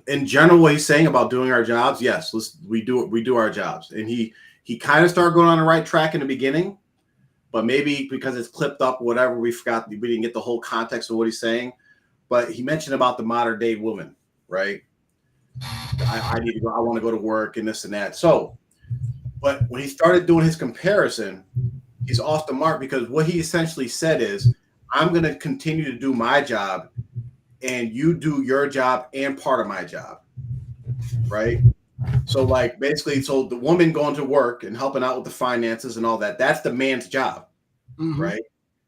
In general, what he's saying about doing our jobs, yes, we do our jobs, and he kind of started going on the right track in the beginning, but maybe because it's clipped up, whatever, we didn't get the whole context of what he's saying. But he mentioned about the modern day woman, right? I need to go. I want to go to work and this and that. So, but when he started doing his comparison, he's off the mark, because what he essentially said is, I'm going to continue to do my job, and you do your job and part of my job, right? So, like, basically, so the woman going to work and helping out with the finances and all that, that's the man's job, right?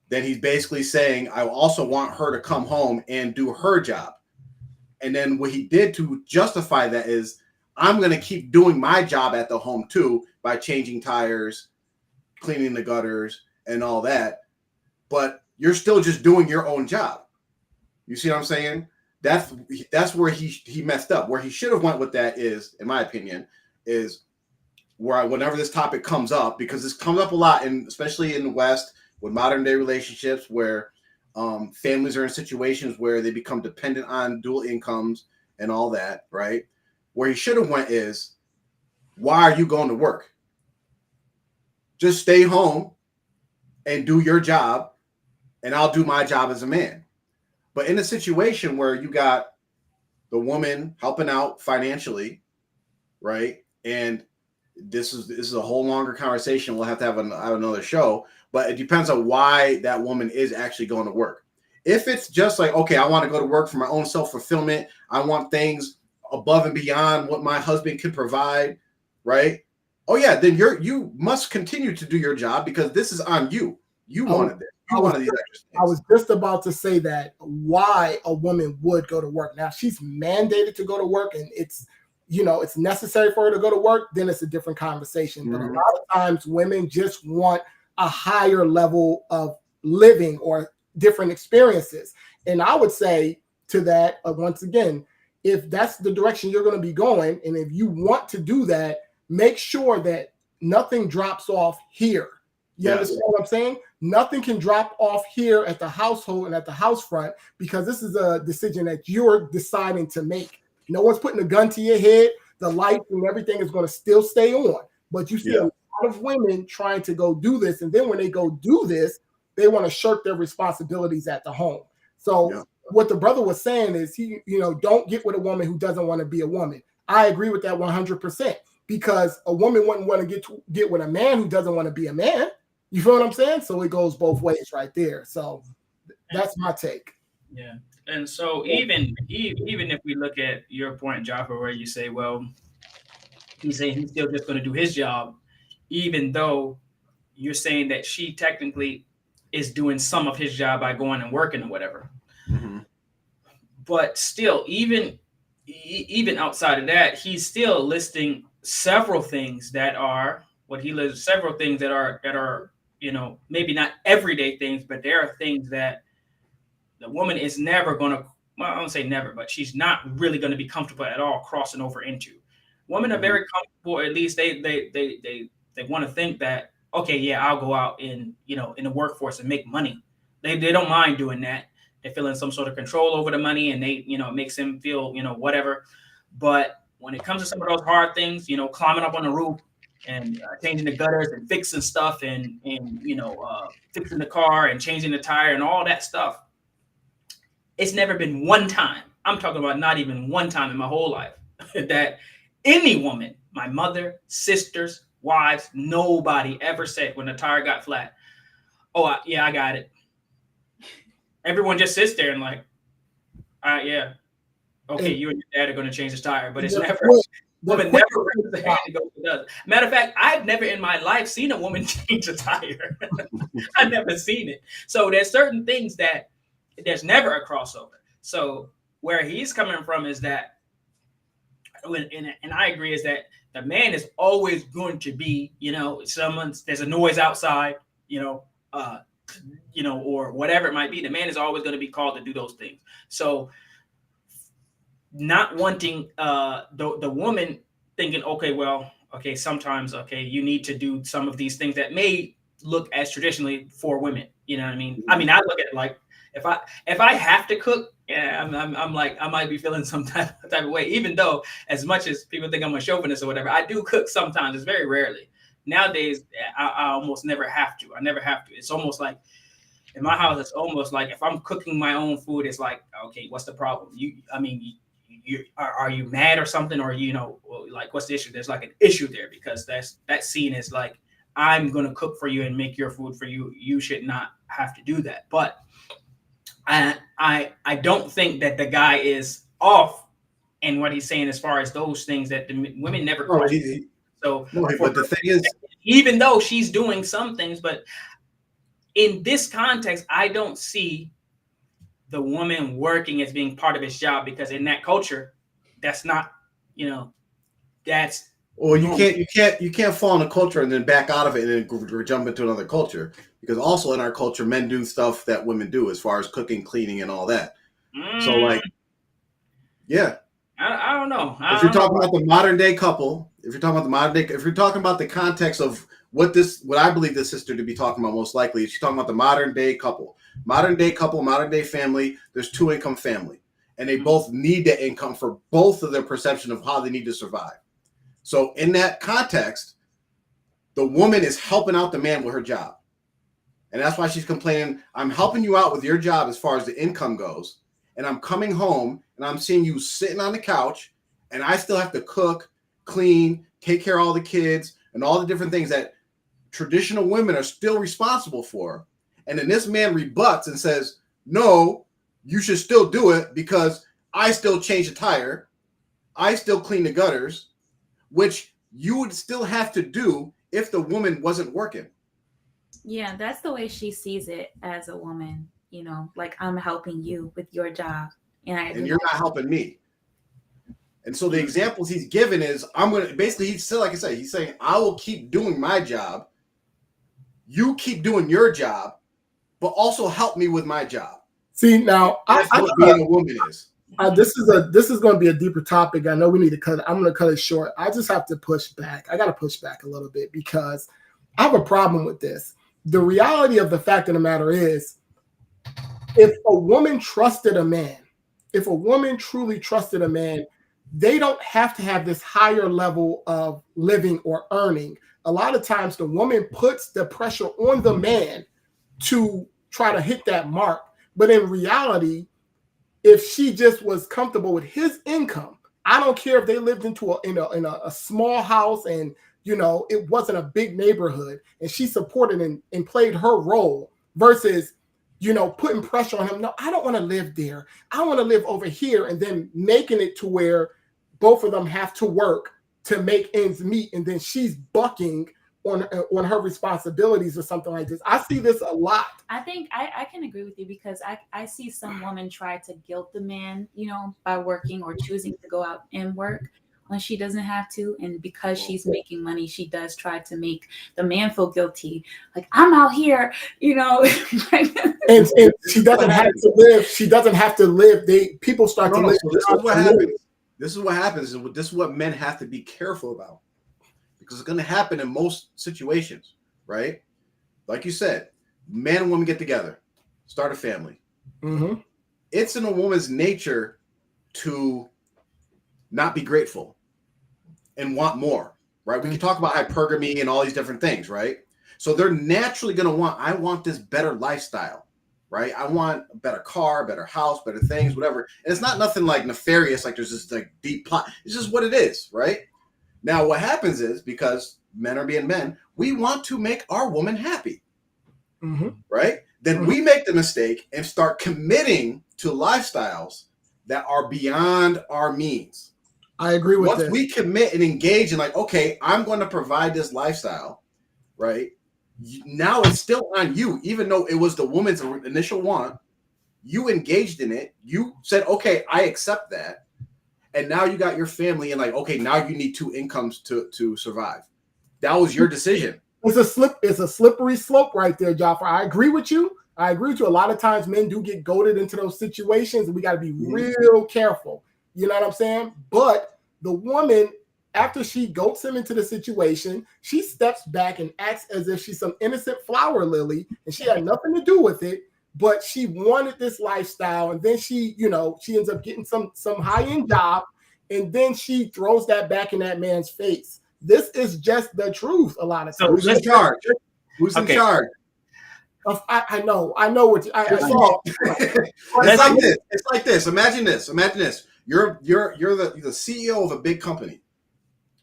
Then he's basically saying, I also want her to come home and do her job. And then what he did to justify that is, I'm going to keep doing my job at the home too, by changing tires, cleaning the gutters, and all that. But you're still just doing your own job. You see what I'm saying? That's where he messed up. Where he should have went with that is, in my opinion, is where whenever this topic comes up, because this comes up a lot, and especially in the West with modern day relationships, where families are in situations where they become dependent on dual incomes and all that, right? Where he should have went is, why are you going to work? Just stay home and do your job, and I'll do my job as a man. But in a situation where you got the woman helping out financially, right? And this is a whole longer conversation. We'll have to have another show, but it depends on why that woman is actually going to work. If it's just like, okay, I want to go to work for my own self-fulfillment, I want things above and beyond what my husband can provide, right? Oh yeah, then you must continue to do your job, because this is on you. You wanted this. I was just about to say that, why a woman would go to work. Now, she's mandated to go to work, and it's necessary for her to go to work, then it's a different conversation. But a lot of times women just want a higher level of living or different experiences. And I would say to that, once again, if that's the direction you're going to be going, and if you want to do that, make sure that nothing drops off here. You understand what I'm saying? Nothing can drop off here at the household and at the house front, because this is a decision that you're deciding to make. No one's putting a gun to your head. The light and everything is going to still stay on. But you see a lot of women trying to go do this. And then when they go do this, they want to shirk their responsibilities at the home. So what the brother was saying is, don't get with a woman who doesn't want to be a woman. I agree with that 100%, because a woman wouldn't want to get with a man who doesn't want to be a man. You feel what I'm saying? So it goes both ways right there. So that's my take. Yeah. And so even if we look at your point, Jaffa, where you say, well, he's saying he's still just going to do his job, even though you're saying that she technically is doing some of his job by going and working or whatever. Mm-hmm. But still, even outside of that, he's still listing several things that are you know, maybe not everyday things, but there are things that the woman is never going to, well, I don't say never, but she's not really going to be comfortable at all crossing over into. Women are very comfortable, at least they want to think that, okay, yeah, I'll go out in the workforce and make money. They don't mind doing that. They're feeling some sort of control over the money, and it makes them feel, whatever. But when it comes to some of those hard things, climbing up on the roof and changing the gutters and fixing stuff and fixing the car and changing the tire and all that stuff, it's never been one time, I'm talking about not even one time in my whole life, that any woman, my mother, sisters, wives, nobody ever said when the tire got flat, oh, yeah, I got it. Everyone just sits there and like, yeah, okay, you and your dad are going to change this tire, but it's never, woman never raises their hand and goes and does. Matter of fact, I've never in my life seen a woman change a tire. I've never seen it. So there's certain things that there's never a crossover. So where he's coming from is that, and I agree, is that the man is always going to be, there's a noise outside, or whatever it might be. The man is always going to be called to do those things. So not wanting the woman thinking, okay, sometimes, you need to do some of these things that may look as traditionally for women. You know what I mean? I mean, I look at it like, if I have to cook, yeah, I'm like, I might be feeling some type of way, even though as much as people think I'm a chauvinist or whatever, I do cook sometimes. It's very rarely. Nowadays, I almost never have to. I never have to. It's almost like in my house, it's almost like if I'm cooking my own food, it's like, okay, what's the problem? Are you mad or something? Or, like, what's the issue? There's like an issue there because that scene is like, I'm going to cook for you and make your food for you. You should not have to do that. But I don't think that the guy is off in what he's saying as far as those things that the women never. But the thing is, even though she's doing some things, but in this context, I don't see the woman working as being part of his job, because in that culture, that's not, that's. Well, you can't fall in a culture and then back out of it and then jump into another culture, because also in our culture, men do stuff that women do as far as cooking, cleaning, and all that. So like, yeah, I don't know. If you're talking about the modern day couple, if you're talking about the context of what I believe this sister to be talking about most likely, she's talking about the modern day couple, modern day family. There's 2-income family, and they both need that income for both of their perception of how they need to survive. So in that context, the woman is helping out the man with her job. And that's why she's complaining, I'm helping you out with your job as far as the income goes. And I'm coming home and I'm seeing you sitting on the couch, and I still have to cook, clean, take care of all the kids and all the different things that traditional women are still responsible for. And then this man rebuts and says, no, you should still do it because I still change the tire. I still clean the gutters, which you would still have to do if the woman wasn't working. Yeah, that's the way she sees it as a woman, like I'm helping you with your job. And you're not helping me. And so the examples he's given is, he's still, like I said, he's saying, I will keep doing my job. You keep doing your job, but also help me with my job. See, now, that's what being a woman is. This is going to be a deeper topic. I know we need to cut it. I'm going to cut it short. I just have to push back. I got to push back a little bit because I have a problem with this. The reality of the fact of the matter is, if a woman trusted a man, if a woman truly trusted a man, they don't have to have this higher level of living or earning. A lot of times the woman puts the pressure on the man to try to hit that mark. But in reality, if she just was comfortable with his income, I don't care if they lived in a small house and you know, it wasn't a big neighborhood, and she supported and played her role versus, you know, putting pressure on him. No, I don't want to live there. I want to live over here, and then making it to where both of them have to work to make ends meet, and then she's bucking on her responsibilities or something like this. I see this a lot. I think I can agree with you because I see some women try to guilt the man, you know, by working or choosing to go out and work when she doesn't have to. And because she's making money, she does try to make the man feel guilty. Like, I'm out here, you know. and she doesn't have to live. She doesn't have to live. People start to live. So this is what happens. This is what happens. And this is what men have to be careful about. Because it's going to happen in most situations, right? Like you said, man and woman get together, start a family. Mm-hmm. It's in a woman's nature to not be grateful and want more, right? We can talk about hypergamy and all these different things, right? So they're naturally going to I want this better lifestyle, right? I want a better car, better house, better things, whatever. And it's not nothing like nefarious, like there's this like deep plot. It's just what it is, right? Now, what happens is, because men are being men, we want to make our woman happy, right? Then we make the mistake and start committing to lifestyles that are beyond our means. I agree with Once this. we commit and engage in like, okay, I'm going to provide this lifestyle, right? Now it's still on you, even though it was the woman's initial want. You engaged in it. You said, okay, I accept that. And now you got your family and like, okay, now you need 2 incomes to survive. That was your decision. It's a slippery slope right there, Jaffer. I agree with you. A lot of times men do get goaded into those situations, and we got to be real careful. You know what I'm saying? But the woman, after she goats him into the situation, she steps back and acts as if she's some innocent flower lily, and she had nothing to do with it. But she wanted this lifestyle, and then she ends up getting some high-end job, and then she throws that back in that man's face. This is just the truth a lot of times. Who's in charge? Who's in charge? I know what I saw. It's like this. Imagine this. You're the CEO of a big company,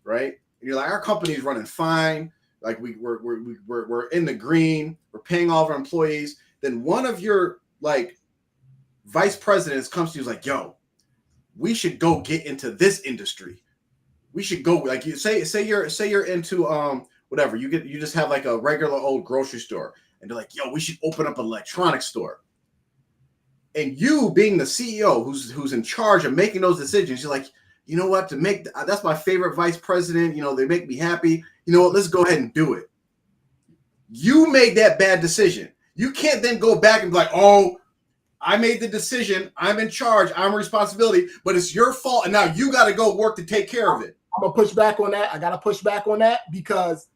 right? And you're like, our company's running fine. Like we're in the green. We're paying all of our employees. Then one of your like vice presidents comes to you, is like, yo, we should go get into this industry. We should go, like, you say you're into whatever. You just have like a regular old grocery store, and they're like, yo, we should open up an electronics store. And you, being the CEO who's in charge of making those decisions, you're like, you know what, that's my favorite vice president, you know, they make me happy. You know what, let's go ahead and do it. You made that bad decision. You can't then go back and be like, oh, I made the decision. I'm in charge. I'm a responsibility, but it's your fault. And now you got to go work to take care of it. I'm going to push back on that. I got to push back on that because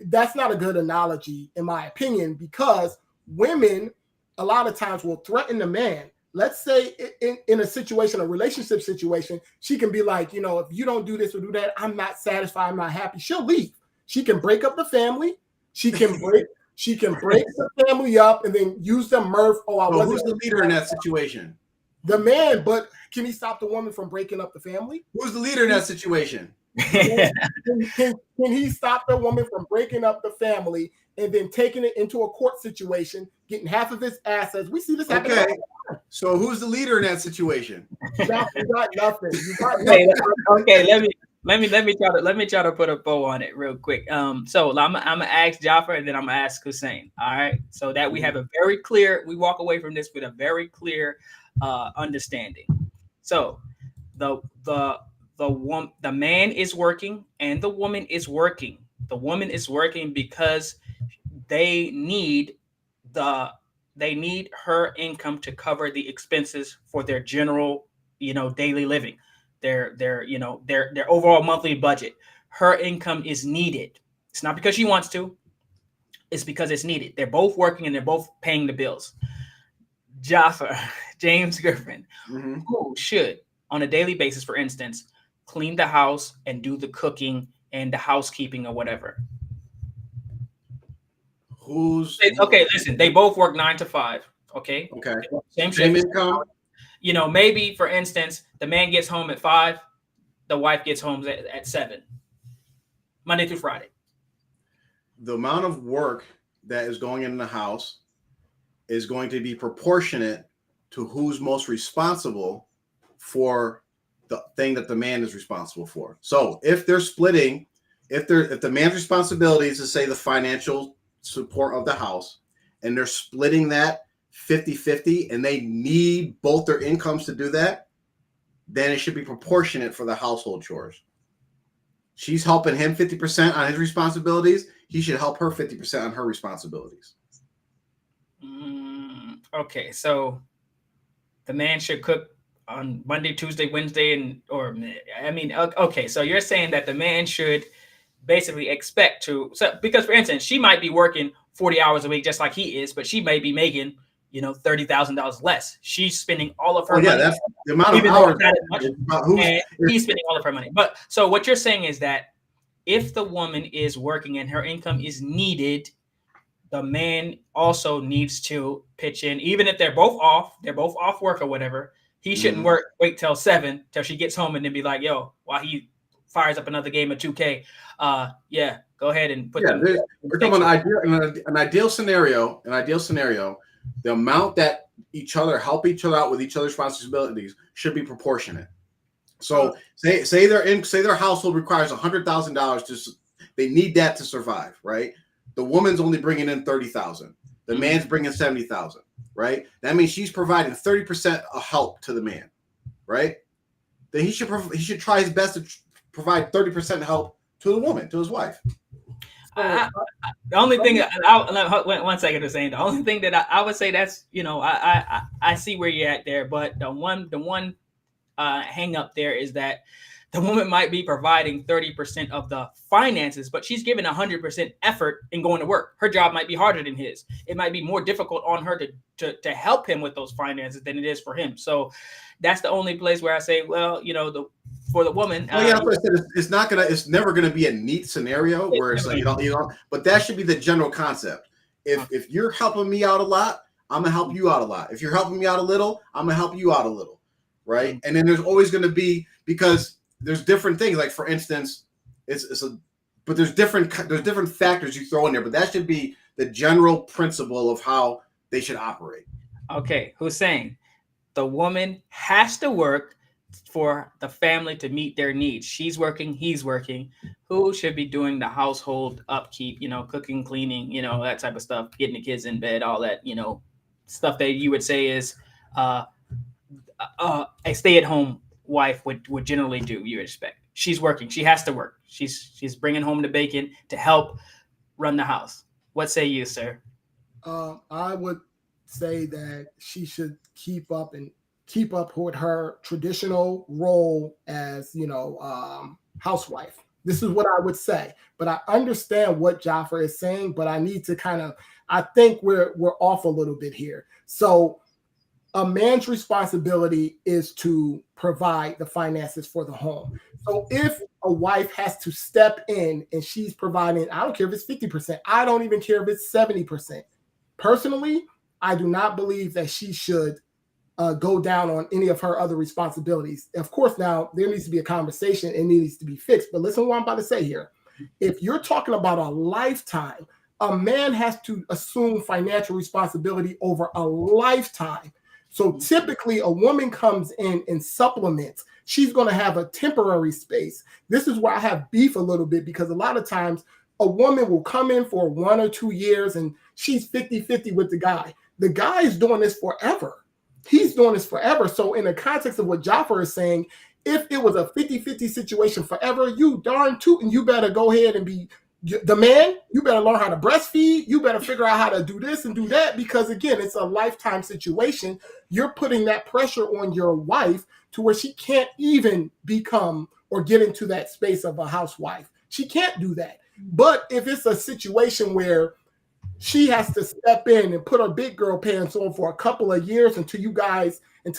that's not a good analogy, in my opinion, because women a lot of times will threaten the man. Let's say in a situation, a relationship situation, she can be like, you know, if you don't do this or do that, I'm not satisfied. I'm not happy. She'll leave. She can break up the family. She can break the family up and then use the mirth. Who's the leader in that situation? The man, but can he stop the woman from breaking up the family? Who's the leader in that situation? Can he stop the woman from breaking up the family and then taking it into a court situation, getting half of his assets? We see this happen. Okay. So who's the leader in that situation? You got nothing. You got nothing. Okay, let me try to put a bow on it real quick. So I'm gonna ask Jaffer and then I'm gonna ask Hussein. All right, so that we have we walk away from this with a very clear understanding. So the man is working and the woman is working. The woman is working because they need her income to cover the expenses for their general, daily living, their overall monthly budget. Her income is needed. It's not because she wants to, it's because it's needed. They're both working and they're both paying the bills. Jaffer, James Griffin, who should, on a daily basis, for instance, clean the house and do the cooking and the housekeeping or whatever. Okay, listen, they both work 9 to 5. Okay. Same income. Maybe, for instance, the man gets home at 5, the wife gets home at 7. Monday through Friday. The amount of work that is going in the house is going to be proportionate to who's most responsible for the thing that the man is responsible for. So if they're splitting, if the man's responsibility is to say the financial support of the house, and they're splitting that 50-50, and they need both their incomes to do that, then it should be proportionate for the household chores. She's helping him 50% on his responsibilities. He should help her 50% on her responsibilities. Okay, so the man should cook on Monday, Tuesday, Wednesday, okay, so you're saying that the man should basically expect to, so because for instance, she might be working 40 hours a week just like he is, but she may be making, $30,000 less. She's spending all of her money. That's the amount of hours. And he's spending all of her money. But so what you're saying is that if the woman is working and her income is needed, the man also needs to pitch in, even if they're both off work or whatever. He shouldn't wait till 7 till she gets home and then be like, yo, while he fires up another game of 2K, go ahead and put them. We're talking about an ideal scenario. The amount that help each other out with each other's responsibilities should be proportionate. So say their household requires $100,000 they need that to survive, right? The woman's only bringing in $30,000. The man's bringing $70,000, right? That means she's providing 30% of help to the man, right? Then he should try his best to provide 30% help to the woman, to his wife. The only thing one second, Hussein. The only thing that I would say that's I see where you're at there, but the one hang up there is that the woman might be providing 30% of the finances, but she's giving 100% effort in going to work. Her job might be harder than his. It might be more difficult on her to help him with those finances than it is for him. So that's the only place where I say, well, for the woman, it's never gonna be a neat scenario where it's like but that should be the general concept. If you're helping me out a lot, I'm gonna help you out a lot. If you're helping me out a little, I'm gonna help you out a little, right? And then there's always gonna be, because there's different things. Like for instance, but there's different factors you throw in there. But that should be the general principle of how they should operate. Okay, Hussein, the woman has to work for the family to meet their needs. She's working, he's working. Who should be doing the household upkeep? Cooking, cleaning, that type of stuff, getting the kids in bed, all that, stuff that you would say is a stay-at-home wife would generally do. You expect she's working, she has to work, she's bringing home the bacon to help run the house. What say you, sir? I would say that she should keep up with her traditional role as housewife. This is what I would say, but I understand what Jaffer is saying, but I need to I think we're off a little bit here. So a man's responsibility is to provide the finances for the home. So if a wife has to step in and she's providing, I don't care if it's 50%, I don't even care if it's 70%. Personally, I do not believe that she should go down on any of her other responsibilities. Of course, now there needs to be a conversation and it needs to be fixed. But listen to what I'm about to say here. If you're talking about a lifetime, a man has to assume financial responsibility over a lifetime. So typically a woman comes in and supplements. She's going to have a temporary space. This is where I have beef a little bit, because a lot of times a woman will come in for 1 or 2 years and she's 50-50 with the guy. The guy is doing this forever. He's doing this forever. So in the context of what Jaffer is saying, if it was a 50-50 situation forever, you darn tootin', you better go ahead and be the man. You better learn how to breastfeed. You better figure out how to do this and do that, because again, it's a lifetime situation. You're putting that pressure on your wife to where she can't even become or get into that space of a housewife. She can't do that. But if it's a situation where she has to step in and put her big girl pants on for a couple of years until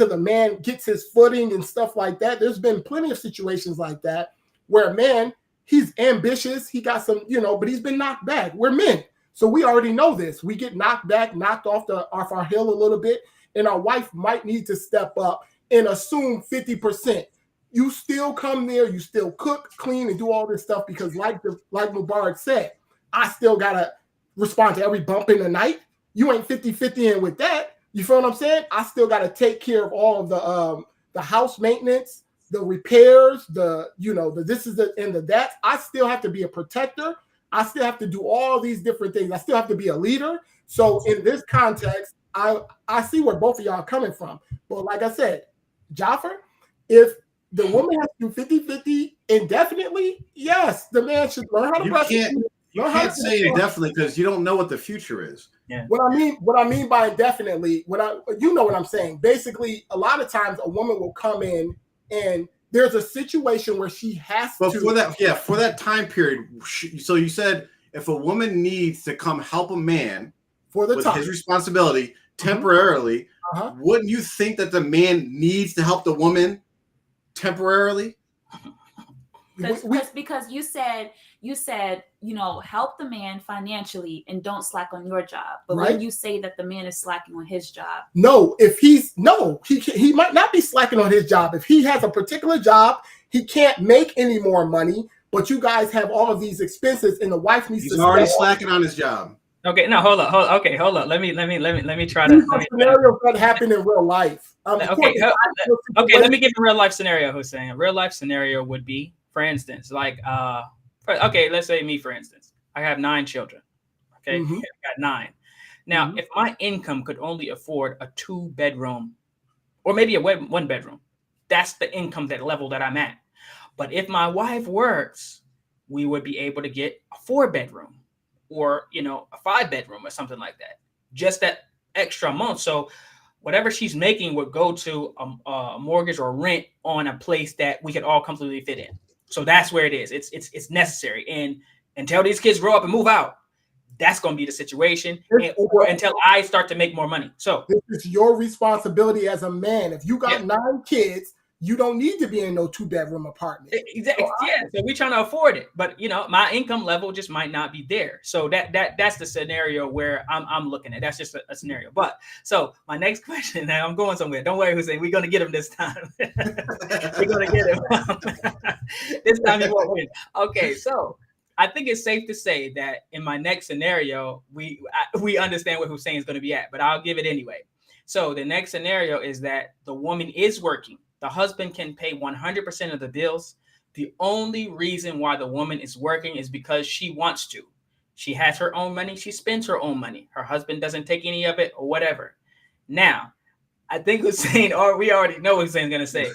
the man gets his footing and stuff like that. There's been plenty of situations like that where a man, he's ambitious. He got some, but he's been knocked back. We're men. So we already know this. We get knocked back, knocked off our hill a little bit, and our wife might need to step up and assume 50%. you still come there, you still cook, clean, and do all this stuff because like Mubarak said, I still gotta respond to every bump in the night. You ain't 50-50 in with that. You feel what I'm saying? I still gotta take care of all of the house maintenance, the repairs, the this is the and the that. I still have to be a protector. I still have to do all these different things. I still have to be a leader. So in this context, I see where both of y'all are coming from. But like I said, Jaffer, if the woman has to do 50-50 indefinitely, yes, the man should learn how to breastfeed. You can't say indefinitely because you don't know what the future is. Yeah. What I mean by indefinitely, you know what I'm saying. Basically, a lot of times a woman will come in and there's a situation where she has to. For that time period. So you said if a woman needs to come help a man for the with time, his responsibility temporarily, wouldn't you think that the man needs to help the woman temporarily? Because you said, help the man financially and don't slack on your job. But when you say that the man is slacking on his job, he might not be slacking on his job. If he has a particular job, he can't make any more money. But you guys have all of these expenses, and the wife needs to. He's already slacking on his job. Okay, no, hold up. Okay, hold up. Let me try to. Scenarios that happen in real life. Let me give a real life scenario. Hussein, a real life scenario would be, for instance, like let's say me, for instance, I have 9 children. Okay, I got 9. Now, if my income could only afford a 2-bedroom, or maybe a 1-bedroom, that's the income level that I'm at. But if my wife works, we would be able to get a 4-bedroom. Or, a 5-bedroom or something like that, just that extra month. So whatever she's making would go to a mortgage or rent on a place that we could all completely fit in. So that's where it is. It's necessary. And until these kids grow up and move out, that's going to be the situation, or until I start to make more money. So this is your responsibility as a man. If you got 9 kids, you don't need to be in no 2-bedroom apartment. Exactly. So we're trying to afford it, but my income level just might not be there. So that's the scenario where I'm looking at. That's just a scenario. But so my next question, now I'm going somewhere. Don't worry, Hussein, we're gonna get him this time. We're gonna get him. This time he won't win. Okay, so I think it's safe to say that in my next scenario, we understand where Hussein is going to be at, but I'll give it anyway. So the next scenario is that the woman is working. The husband can pay 100% of the bills. The only reason why the woman is working is because she wants to. She has her own money. She spends her own money. Her husband doesn't take any of it or whatever. Now, I think Hussein, or we already know what Hussein's going to say.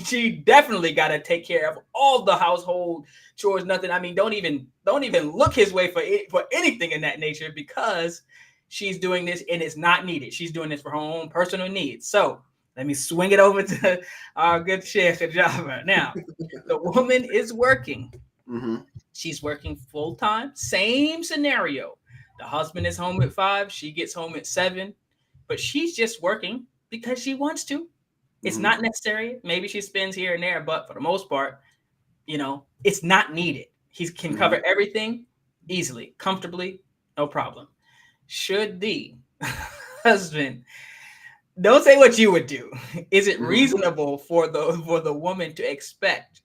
She definitely got to take care of all the household chores. Nothing. I mean, don't even look his way for anything in that nature, because she's doing this and it's not needed. She's doing this for her own personal needs. So let me swing it over to our good Sheikh Jaffer. Now, the woman is working. She's working full time. Same scenario. The husband is home at 5. She gets home at 7. But she's just working because she wants to. It's not necessary. Maybe she spends here and there, but for the most part, it's not needed. He can cover everything easily, comfortably, no problem. Should the husband, don't say what you would do. Is it reasonable for the woman to expect,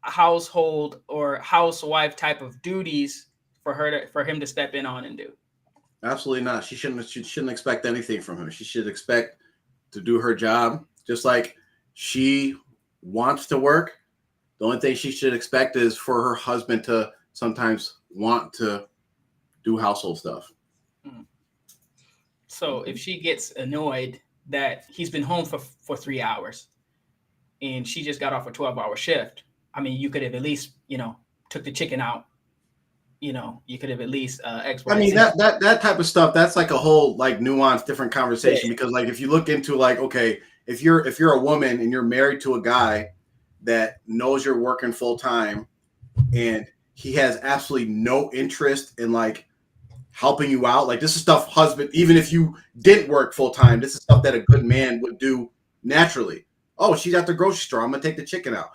household or housewife type of duties for him to step in on and do? Absolutely not. She shouldn't expect anything from him. She should expect to do her job, just like she wants to work. The only thing she should expect is for her husband to sometimes want to do household stuff. So if she gets annoyed that he's been home for 3 hours and she just got off a 12-hour shift, I mean, you could have at least, took the chicken out. You could have at least X, Y, I mean, Z. that type of stuff, that's like a whole like nuanced different conversation, because like if you look into like, okay, if you're a woman and you're married to a guy that knows you're working full time and he has absolutely no interest in like helping you out, like this is stuff husband, even if you didn't work full time, this is stuff that a good man would do naturally. Oh, she's at the grocery store, I'm gonna take the chicken out.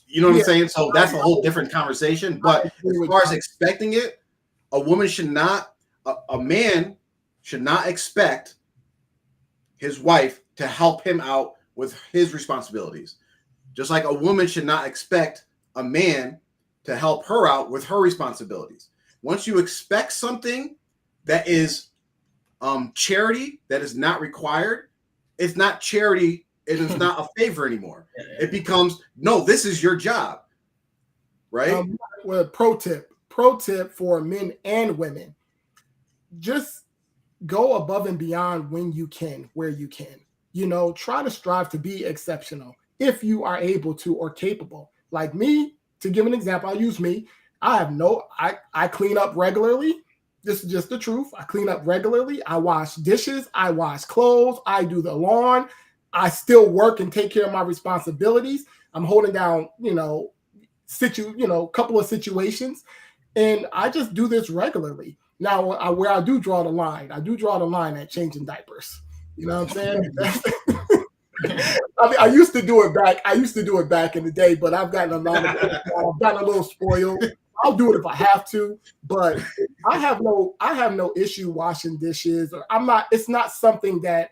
You know what I'm saying? So that's a whole different conversation. But as far as expecting it, a woman should not, a man should not expect his wife to help him out with his responsibilities. Just like a woman should not expect a man to help her out with her responsibilities. Once you expect something that is charity, that is not required, it's not charity, it is not a favor anymore. It becomes, no, this is your job, right? Well, pro tip for men and women, just go above and beyond when you can, where you can. You know, try to strive to be exceptional if you are able to or capable. Like me, to give an example, I'll use me. I clean up regularly. This is just the truth. I clean up regularly. I wash dishes. I wash clothes. I do the lawn. I still work and take care of my responsibilities. I'm holding down, couple of situations. And I just do this regularly. Now, where I do draw the line, at changing diapers. You know what I'm saying? I mean, I used to do it back in the day, but I've gotten a little spoiled. I'll do it if I have to, but I have no issue washing dishes. Or it's not something that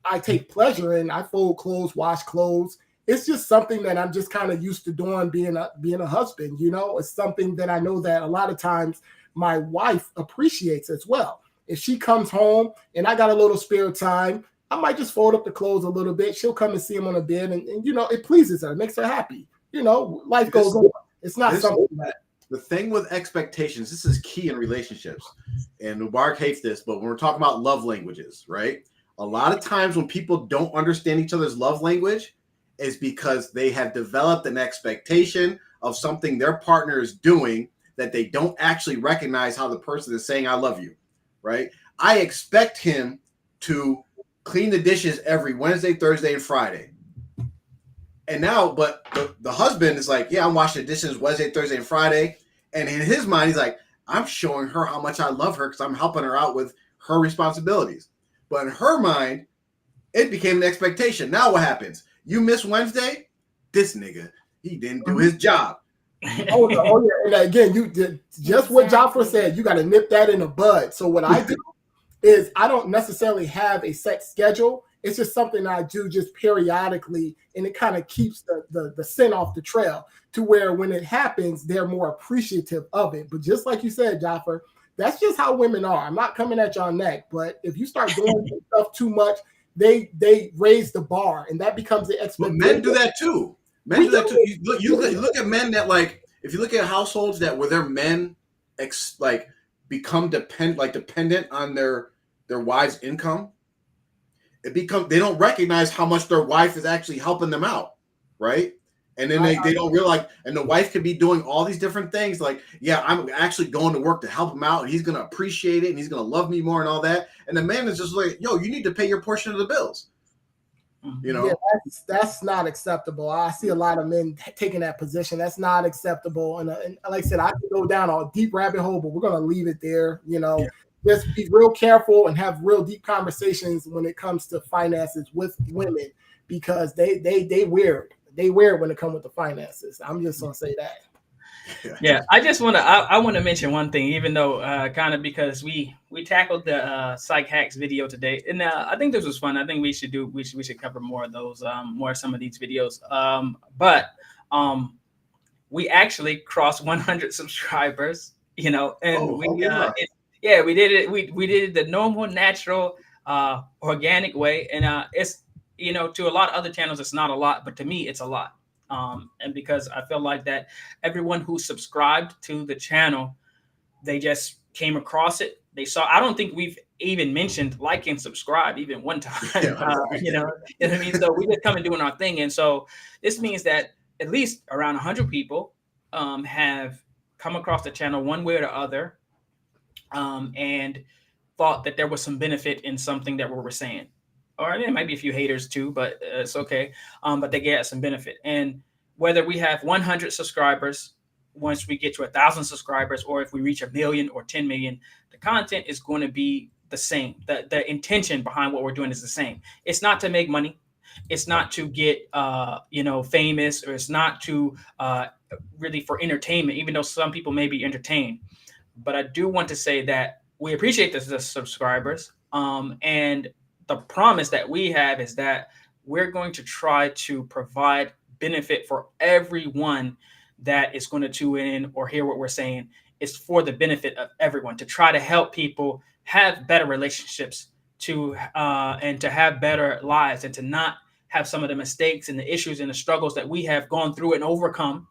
I take pleasure in. I fold clothes, wash clothes. It's just something that I'm just kind of used to doing, being a husband. It's something that I know that a lot of times my wife appreciates as well. If she comes home and I got a little spare time, I might just fold up the clothes a little bit. She'll come and see him on the bed, and it pleases her, it makes her happy. Life goes on. It's not something that. The thing with expectations, this is key in relationships, and Mubarak hates this, but when we're talking about love languages, right? A lot of times when people don't understand each other's love language is because they have developed an expectation of something their partner is doing that they don't actually recognize how the person is saying, I love you, right? I expect him to clean the dishes every Wednesday, Thursday, and Friday. And now, but the husband is like, yeah, I'm washing the dishes Wednesday, Thursday, and Friday. And in his mind, he's like, I'm showing her how much I love her because I'm helping her out with her responsibilities. But in her mind, it became an expectation. Now what happens? You miss Wednesday? This nigga, he didn't do his job. Oh yeah. And again, you did just what Jaffer said. You got to nip that in the bud. So what I do is I don't necessarily have a set schedule. It's just something I do just periodically, and it kind of keeps the scent off the trail to where when it happens, they're more appreciative of it. But just like you said, Jaffer, that's just how women are. I'm not coming at y'all neck, but if you start doing stuff too much, they raise the bar, and that becomes the expectation. But men do that too. You look at men that, like, if you look at households that where their men become dependent on their wives' income, they don't recognize how much their wife is actually helping them out, right? And then they don't realize, and the wife could be doing all these different things, like, yeah, I'm actually going to work to help him out, and he's going to appreciate it, and he's going to love me more and all that. And the man is just like, yo, you need to pay your portion of the bills. Yeah, that's not acceptable. I see a lot of men taking that position. That's not acceptable. And like I said, I could go down a deep rabbit hole, but we're going to leave it there. Just be real careful and have real deep conversations when it comes to finances with women, because they weird. They weird when it comes with the finances. I'm just going to say that. Yeah, I want to mention one thing, even though kind of because we tackled the Psych Hacks video today, and I think this was fun. I think we should cover more of those, some of these videos. But we actually crossed 100 subscribers, and we did it. We did it the normal, natural, organic way, and it's to a lot of other channels it's not a lot, but to me it's a lot. And because I feel like that everyone who subscribed to the channel, they just came across it. They saw, I don't think we've even mentioned like and subscribe even one time, you know what I mean? So we just come and doing our thing. And so this means that at least around 100 people have come across the channel one way or the other and thought that there was some benefit in something that we were saying. Or there might be a few haters too, but it's okay. But they get some benefit. And whether we have 100 subscribers, once we get to 1,000 subscribers, or if we reach 1 million or 10 million, the content is going to be the same. The intention behind what we're doing is the same. It's not to make money. It's not to get, famous, or it's not to really for entertainment, even though some people may be entertained. But I do want to say that we appreciate the subscribers. And the promise that we have is that we're going to try to provide benefit for everyone that is going to tune in or hear what we're saying. It's for the benefit of everyone, to try to help people have better relationships, and to have better lives, and to not have some of the mistakes and the issues and the struggles that we have gone through and overcome.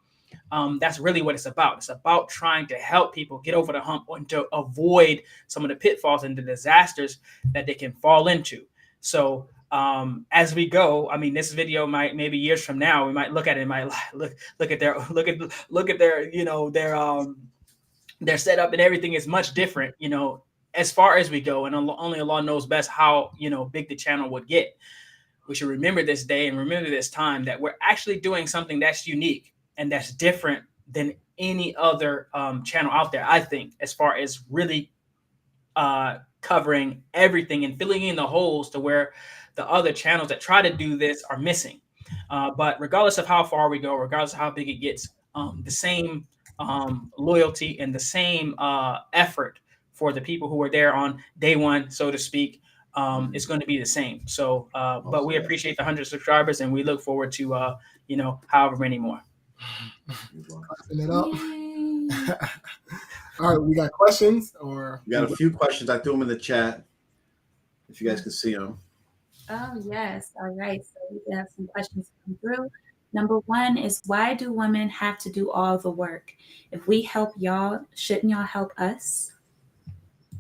That's really what it's about. It's about trying to help people get over the hump and to avoid some of the pitfalls and the disasters that they can fall into. So as we go, I mean, this video might, maybe years from now, we might look at it and might look at their, you know, their setup and everything is much different, you know, as far as we go. And only Allah knows best how, you know, big the channel would get. We should remember this day and remember this time that we're actually doing something that's unique and that's different than any other channel out there, I think, as far as really covering everything and filling in the holes to where the other channels that try to do this are missing. But regardless of how far we go, regardless of how big it gets, the same loyalty and the same effort for the people who were there on day one, so to speak, is going to be the same. So, but we appreciate the 100 subscribers, and we look forward to, you know, however many more. It up. All right, we got questions, or We got a few questions. I threw them in the chat. If you guys can see them. Oh, yes. All right. So we have some questions come through. Number one is, why do women have to do all the work? If we help y'all, shouldn't y'all help us?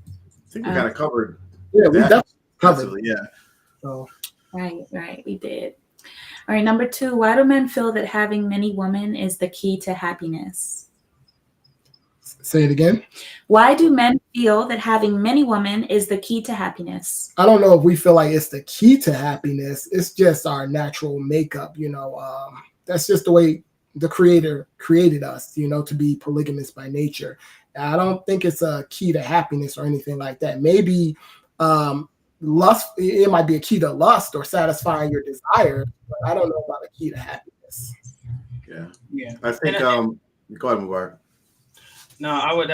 I think we kind of covered. Yeah, we that. definitely covered. Yeah. So Right. We did. All right. Number two, why do men feel that having many women is the key to happiness? say it again. Why do men feel that having many women is the key to happiness? I don't know if we feel like it's the key to happiness. It's just our natural makeup, you know. That's just the way the Creator created us, you know, to be polygamous by nature. I don't think it's a key to happiness or anything like that. Maybe lust, it might be a key to lust or satisfying your desires, but I don't know about a key to happiness. Yeah. I think go ahead, Mubarak. No, I would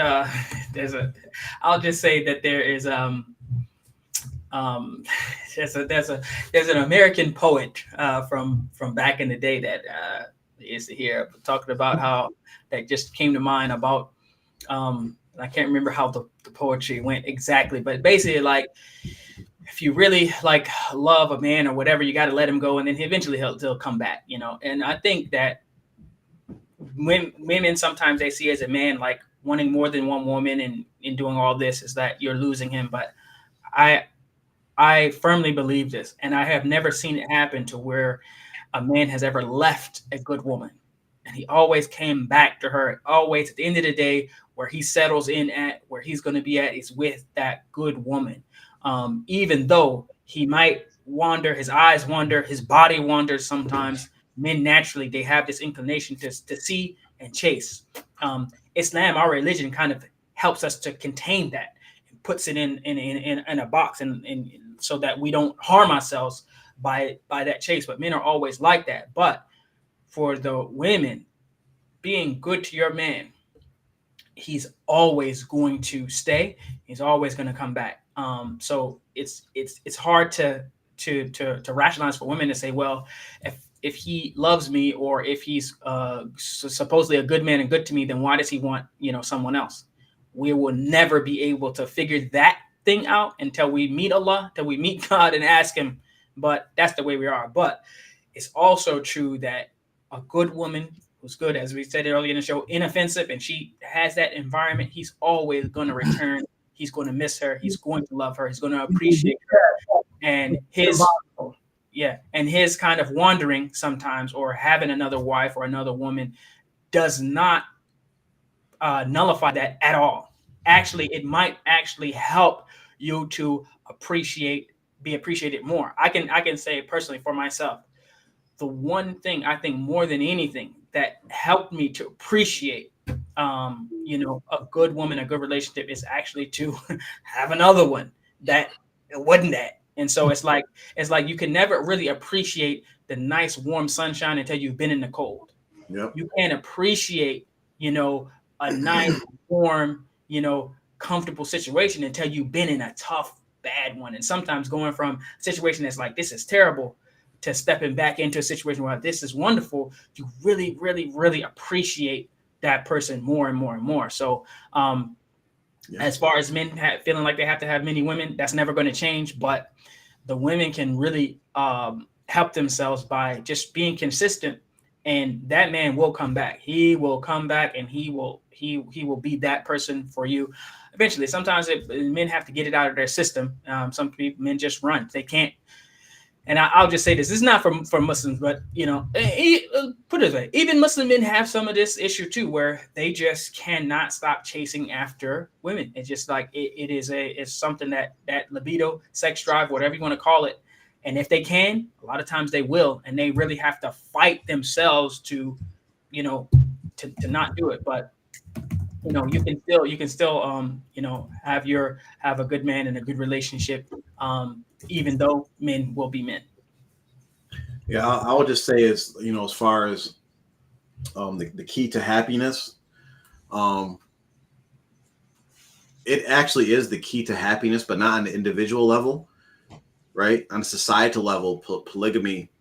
I'll just say that there is there's an American poet from back in the day that is here talking about how that just came to mind about I can't remember how the poetry went exactly, but basically like if you really like love a man or whatever, you got to let him go, and then eventually he'll come back, you know. And I think that women sometimes they see as a man like wanting more than one woman and in doing all this is that you're losing him. But I firmly believe this, and I have never seen it happen to where a man has ever left a good woman, and he always came back to her. Always at the end of the day, where he settles in at, where he's going to be at, is with that good woman. Even though he might wander, his eyes wander, his body wanders sometimes. Men naturally, they have this inclination to see and chase. Islam, our religion, kind of helps us to contain that and puts it in a box, and so that we don't harm ourselves by that chase. But men are always like that. But for the women, being good to your man, he's always going to stay. He's always going to come back. So it's hard to rationalize for women to say, well, if he loves me, or if he's supposedly a good man and good to me, then why does he want, you know, someone else? We will never be able to figure that thing out until we meet Allah, till we meet God and ask him. But that's the way we are. But it's also true that a good woman who's good, as we said earlier in the show, inoffensive, and she has that environment, he's always going to return. He's going to miss her. He's going to love her. He's going to appreciate her. And his kind of wandering sometimes, or having another wife or another woman, does not nullify that at all. Actually, it might actually help you to be appreciated more. I can say personally for myself, the one thing I think more than anything that helped me to appreciate a good woman, a good relationship, is actually to have another one that it wasn't that. And so it's like you can never really appreciate the nice warm sunshine until you've been in the cold. Yep. You can't appreciate, a nice warm, comfortable situation until you've been in a tough, bad one. And sometimes going from a situation that's like, this is terrible, to stepping back into a situation where this is wonderful, you really, really, really appreciate that person more and more and more. So as far as men feeling like they have to have many women, that's never going to change. But the women can really help themselves by just being consistent, and that man will come back. He will come back, and he will be that person for you eventually. Sometimes men have to get it out of their system. Some men just run. They can't. And I'll just say this is not for Muslims, but, you know, put it this way, even Muslim men have some of this issue too, where they just cannot stop chasing after women. It's just like it's something that libido, sex drive, whatever you want to call it. And if they can, a lot of times they will, and they really have to fight themselves to, you know, to not do it. But, you know, you can still you know, have a good man and a good relationship, even though men will be men. Yeah, I would just say is, you know, as far as the key to happiness, it actually is the key to happiness, but not on the individual level, right? On a societal level, polygamy,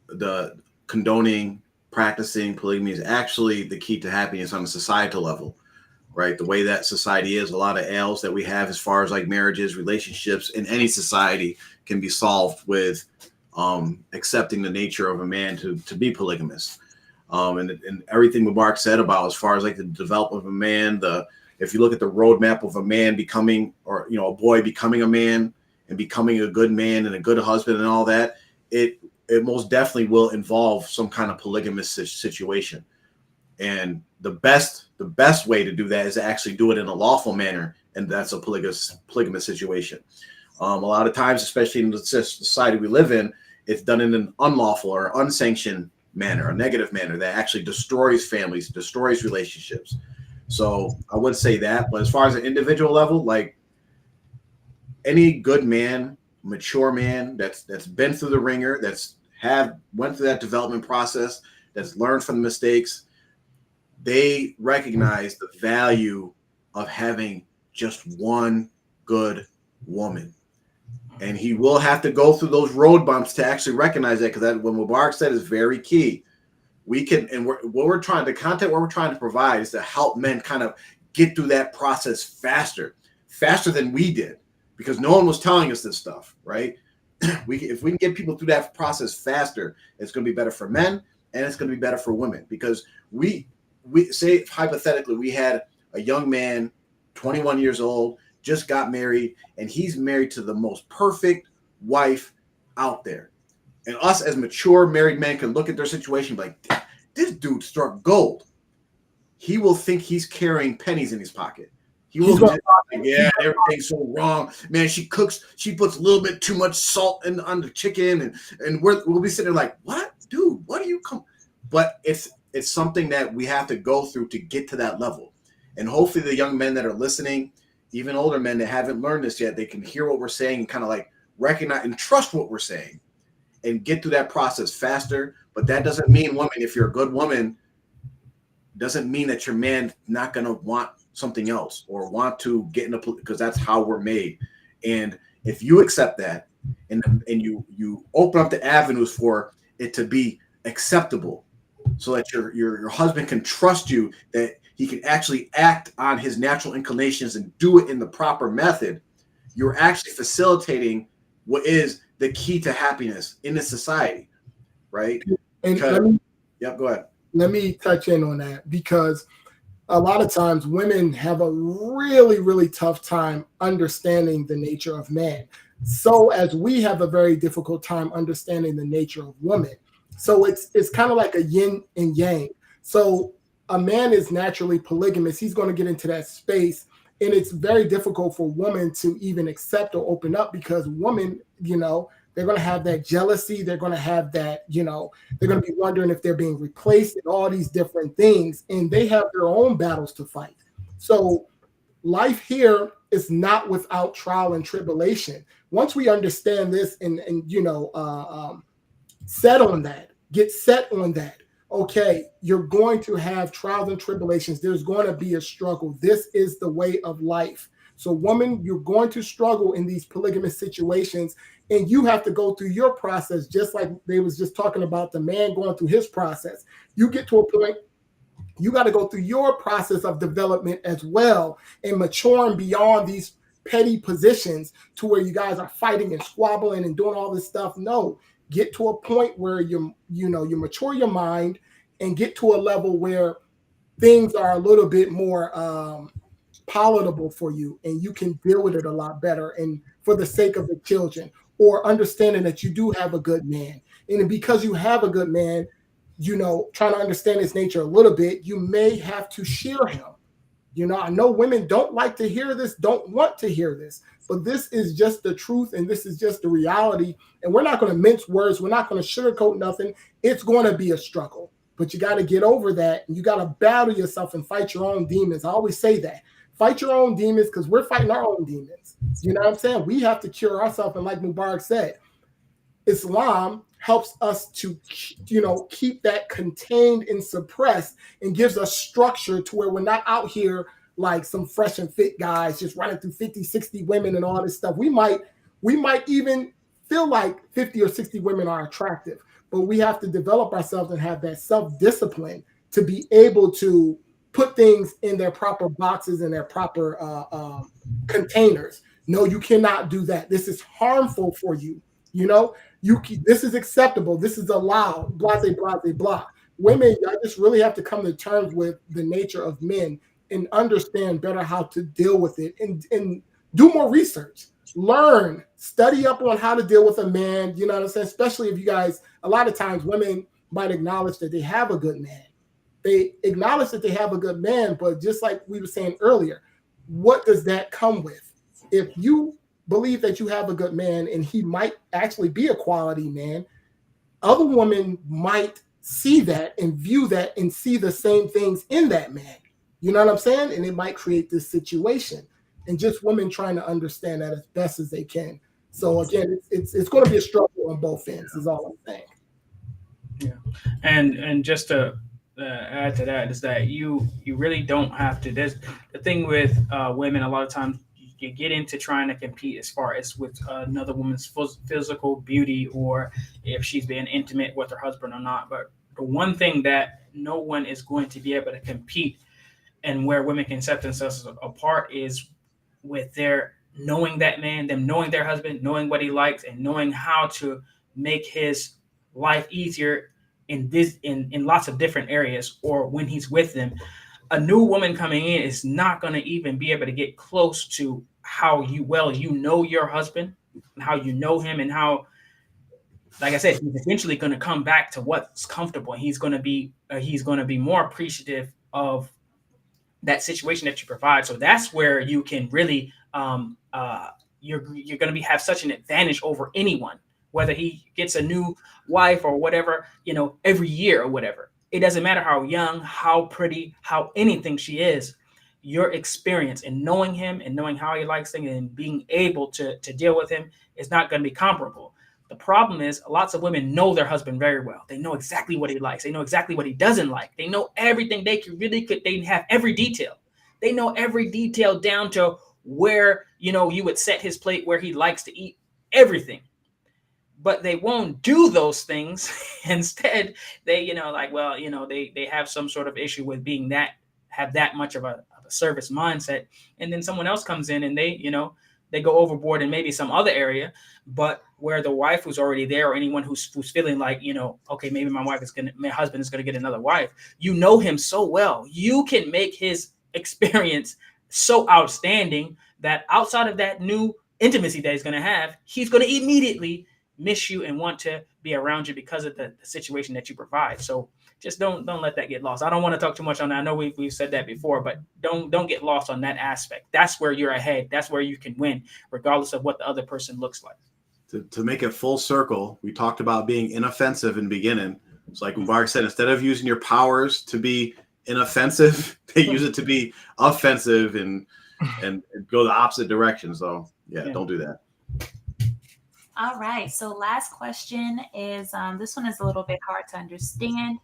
the condoning, practicing polygamy is actually the key to happiness on a societal level, right? The way that society is, a lot of ails that we have as far as like marriages, relationships in any society can be solved with accepting the nature of a man to be polygamous. And everything what Mark said about as far as like the development of a man, if you look at the roadmap of a man becoming, or, you know, a boy becoming a man and becoming a good man and a good husband and all that, it most definitely will involve some kind of polygamous situation. And the best way to do that is to actually do it in a lawful manner, and that's a polygamous situation. A lot of times, especially in the society we live in, it's done in an unlawful or unsanctioned manner, a negative manner that actually destroys families, destroys relationships. So I would say that. But as far as an individual level, like any good man, mature man that's been through the ringer, went through that development process, that's learned from the mistakes, they recognize the value of having just one good woman. And he will have to go through those road bumps to actually recognize that, because that, what Mubarak said, is very key. We can, and what we're trying to provide is to help men kind of get through that process faster than we did, because no one was telling us this stuff, right? If we can get people through that process faster, it's going to be better for men, and it's going to be better for women. Because we say, hypothetically, we had a young man, 21 years old, just got married, and he's married to the most perfect wife out there. And us as mature married men can look at their situation like, this dude struck gold. He will think he's carrying pennies in his pocket. He will think, yeah, everything's so wrong. Man, she puts a little bit too much salt on the chicken, and we'll be sitting there like, what? Dude, what do you come? But it's something that we have to go through to get to that level. And hopefully the young men that are listening, even older men that haven't learned this yet, they can hear what we're saying and kind of like recognize and trust what we're saying and get through that process faster. But that doesn't mean, woman, if you're a good woman, doesn't mean that your man not going to want something else or want to get in a, because that's how we're made. And if you accept that and you open up the avenues for it to be acceptable, so that your husband can trust you, that he can actually act on his natural inclinations and do it in the proper method, you're actually facilitating what is the key to happiness in this society, right? And go ahead. Let me touch in on that, because a lot of times women have a really, really tough time understanding the nature of man. So as we have a very difficult time understanding the nature of woman. So it's kind of like a yin and yang. So a man is naturally polygamous. He's going to get into that space. And it's very difficult for women to even accept or open up, because women, you know, they're going to have that jealousy. They're going to have that, you know, they're going to be wondering if they're being replaced and all these different things. And they have their own battles to fight. So life here is not without trial and tribulation. Once we understand this and you know, get set on that. Okay, you're going to have trials and tribulations. There's going to be a struggle. This is the way of life. So woman, you're going to struggle in these polygamous situations, and you have to go through your process, just like they was just talking about the man going through his process. You get to a point, you got to go through your process of development as well and maturing beyond these petty positions to where you guys are fighting and squabbling and doing all this stuff. No, get to a point where you mature your mind and get to a level where things are a little bit more palatable for you and you can deal with it a lot better, and for the sake of the children, or understanding that you do have a good man. And because you have a good man, trying to understand his nature a little bit, you may have to share him. I know women don't like to hear this, don't want to hear this, but this is just the truth and this is just the reality. And we're not going to mince words. We're not going to sugarcoat nothing. It's going to be a struggle, but you got to get over that. And you got to battle yourself and fight your own demons. I always say that. Fight your own demons, because we're fighting our own demons. You know what I'm saying? We have to cure ourselves. And like Mubarak said, Islam helps us to, keep that contained and suppressed, and gives us structure to where we're not out here like some fresh and fit guys just running through 50, 60 women and all this stuff. We might even feel like 50 or 60 women are attractive, but we have to develop ourselves and have that self-discipline to be able to put things in their proper boxes and their proper containers. No, you cannot do that. This is harmful for you. This is acceptable. This is allowed. Blah, blah, blah, blah. Women, I just really have to come to terms with the nature of men and understand better how to deal with it, and do more research, learn, study up on how to deal with a man. You know what I'm saying? Especially if you guys, a lot of times women might acknowledge that they have a good man. They acknowledge that they have a good man, but just like we were saying earlier, what does that come with? If you believe that you have a good man and he might actually be a quality man, other women might see that and view that and see the same things in that man. You know what I'm saying? And it might create this situation, and just women trying to understand that as best as they can. So again, it's going to be a struggle on both ends, is all I'm saying. Yeah, and just to add to that is that you really don't have to. There's the thing with women. A lot of times you get into trying to compete as far as with another woman's physical beauty, or if she's being intimate with her husband or not. But the one thing that no one is going to be able to compete, and where women can set themselves apart, is with their knowing that man, them knowing their husband, knowing what he likes, and knowing how to make his life easier in lots of different areas, or when he's with them. A new woman coming in is not going to even be able to get close to how you know your husband, and how you know him, and how, like I said, he's eventually going to come back to what's comfortable. He's going to be more appreciative of that situation that you provide. So that's where you can really you're going to have such an advantage over anyone, whether he gets a new wife or whatever, every year or whatever. It doesn't matter how young, how pretty, how anything she is. Your experience in knowing him and knowing how he likes things and being able to deal with him is not going to be comparable. The problem is lots of women know their husband very well. They know exactly what he likes. They know exactly what he doesn't like. They know everything. They have every detail. They know every detail down to where, you would set his plate, where he likes to eat, everything. But they won't do those things. Instead, they, they have some sort of issue with have that much of a service mindset. And then someone else comes in and they go overboard in maybe some other area, but where the wife who's already there, or anyone who's feeling like, okay, maybe my husband is going to get another wife. You know him so well. You can make his experience so outstanding that outside of that new intimacy that he's going to have, he's going to immediately miss you and want to be around you because of the situation that you provide. So just don't let that get lost. I don't want to talk too much on that. I know we've said that before, but don't get lost on that aspect. That's where you're ahead. That's where you can win, regardless of what the other person looks like. To make it full circle, we talked about being inoffensive in the beginning. It's like Mubarak said, instead of using your powers to be inoffensive, they use it to be offensive and go the opposite direction. So yeah, don't do that. All right. So last question is, this one is a little bit hard to understand.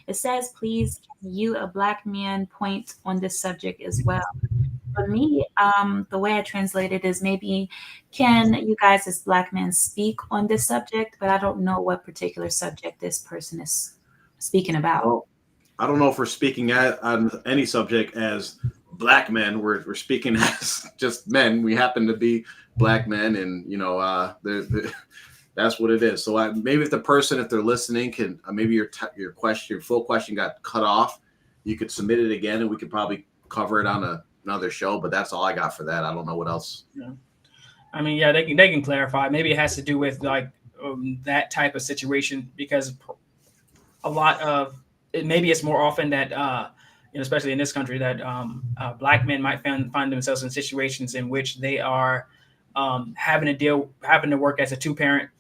It says, please, can you, a Black man, point on this subject as well? for me, the way I translate it is maybe, can you guys as Black men speak on this subject? But I don't know what particular subject this person is speaking about. Well, I don't know if we're speaking on any subject as Black men. We're speaking as just men. We happen to be Black men, and that's what it is. So maybe if they're listening, can maybe your full question got cut off, you could submit it again, and we could probably cover it on another show. But that's all I got for that. I don't know what else. Yeah. I mean, yeah, they can clarify. Maybe it has to do with like that type of situation, because a lot of maybe it's more often that especially in this country, that Black men might find themselves in situations in which they are having to work as a two-parent.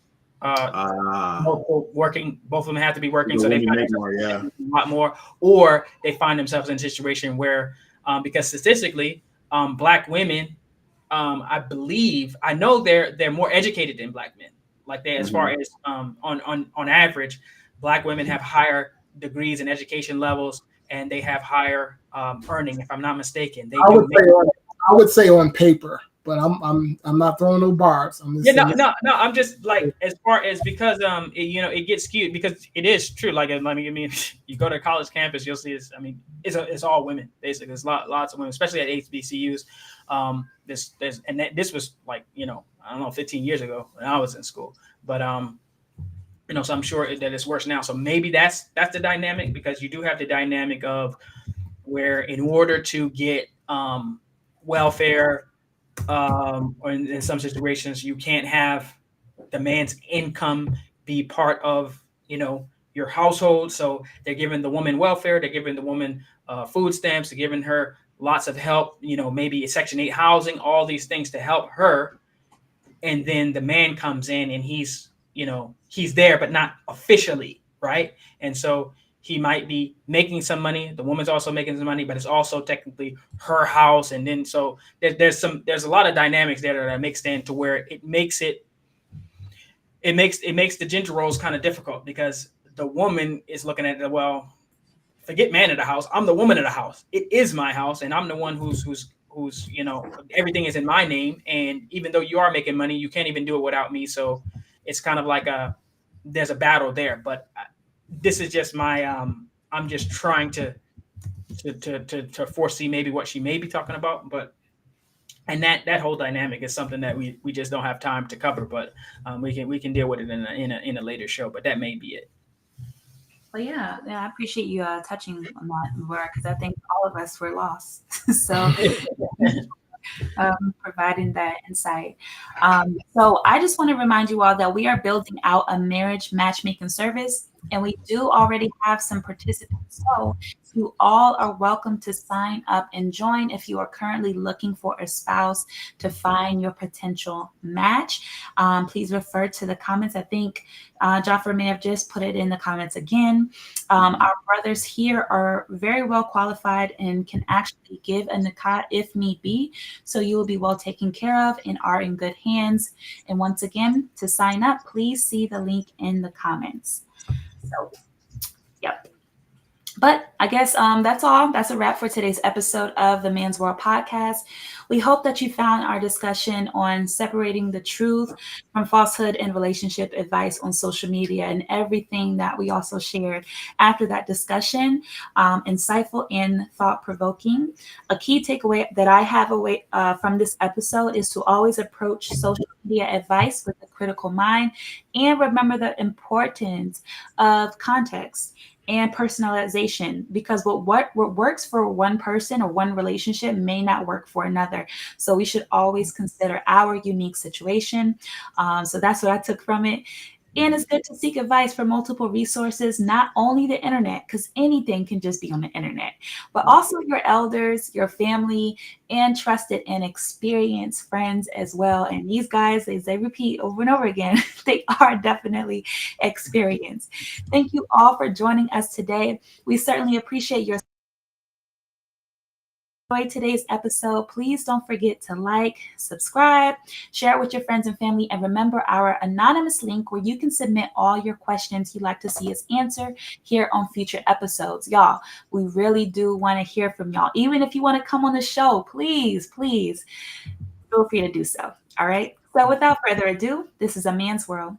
Working, both of them have to be working, so they find more, a lot more, or they find themselves in a situation where, because statistically, Black women, I know they're more educated than Black men. Like they, as far as on average, Black women have higher degrees and education levels, and they have higher earning. If I'm not mistaken, I would say on paper. But I'm not throwing no barbs. I'm just like, as far as, because it gets skewed, because it is true. Like, I mean, you go to a college campus, you'll see it's all women basically. There's lots of women, especially at HBCUs. This was like, I don't know, 15 years ago when I was in school. But so I'm sure that it's worse now. So maybe that's the dynamic, because you do have the dynamic of where, in order to get welfare, or in some situations, you can't have the man's income be part of your household. So they're giving the woman welfare, they're giving the woman food stamps, they're giving her lots of help, maybe Section 8 housing, all these things to help her. And then the man comes in and he's there, but not officially, right? And so he might be making some money. The woman's also making some money, but it's also technically her house. And then so there's a lot of dynamics there that are mixed in, to where it makes the gender roles kind of difficult, because the woman is looking at it, well, forget man of the house, I'm the woman of the house. It is my house, and I'm the one who's everything is in my name. And even though you are making money, you can't even do it without me. So it's kind of like there's a battle there. But this is just my I'm just trying to foresee maybe what she may be talking about, and that whole dynamic is something that we just don't have time to cover, but we can deal with it in a later show. But that may be it. Well, yeah, I appreciate you touching on that, Laura, because I think all of us were lost. So providing that insight. So I just want to remind you all that we are building out a marriage matchmaking service, and we do already have some participants. So you all are welcome to sign up and join if you are currently looking for a spouse to find your potential match. Please refer to the comments. I think Jaffer may have just put it in the comments again. Our brothers here are very well qualified and can actually give a nikah if need be. So you will be well taken care of and are in good hands. And once again, to sign up, please see the link in the comments. So, yep. But I guess that's all. That's a wrap for today's episode of the Man's World podcast. We hope that you found our discussion on separating the truth from falsehood and relationship advice on social media, and everything that we also shared after that discussion insightful and thought-provoking. A key takeaway that I have from this episode is to always approach social media advice with a critical mind, and remember the importance of context and personalization, because what works for one person or one relationship may not work for another. So we should always consider our unique situation. So that's what I took from it. And it's good to seek advice from multiple resources, not only the internet, because anything can just be on the internet, but also your elders, your family, and trusted and experienced friends as well. And these guys, as they repeat over and over again, they are definitely experienced. Thank you all for joining us today. We certainly appreciate your enjoyed today's episode, please don't forget to like, subscribe, share it with your friends and family, and remember our anonymous link where you can submit all your questions you'd like to see us answer here on future episodes. Y'all, we really do want to hear from y'all. Even if you want to come on the show, please feel free to do so. All right. So without further ado, this is A Man's World.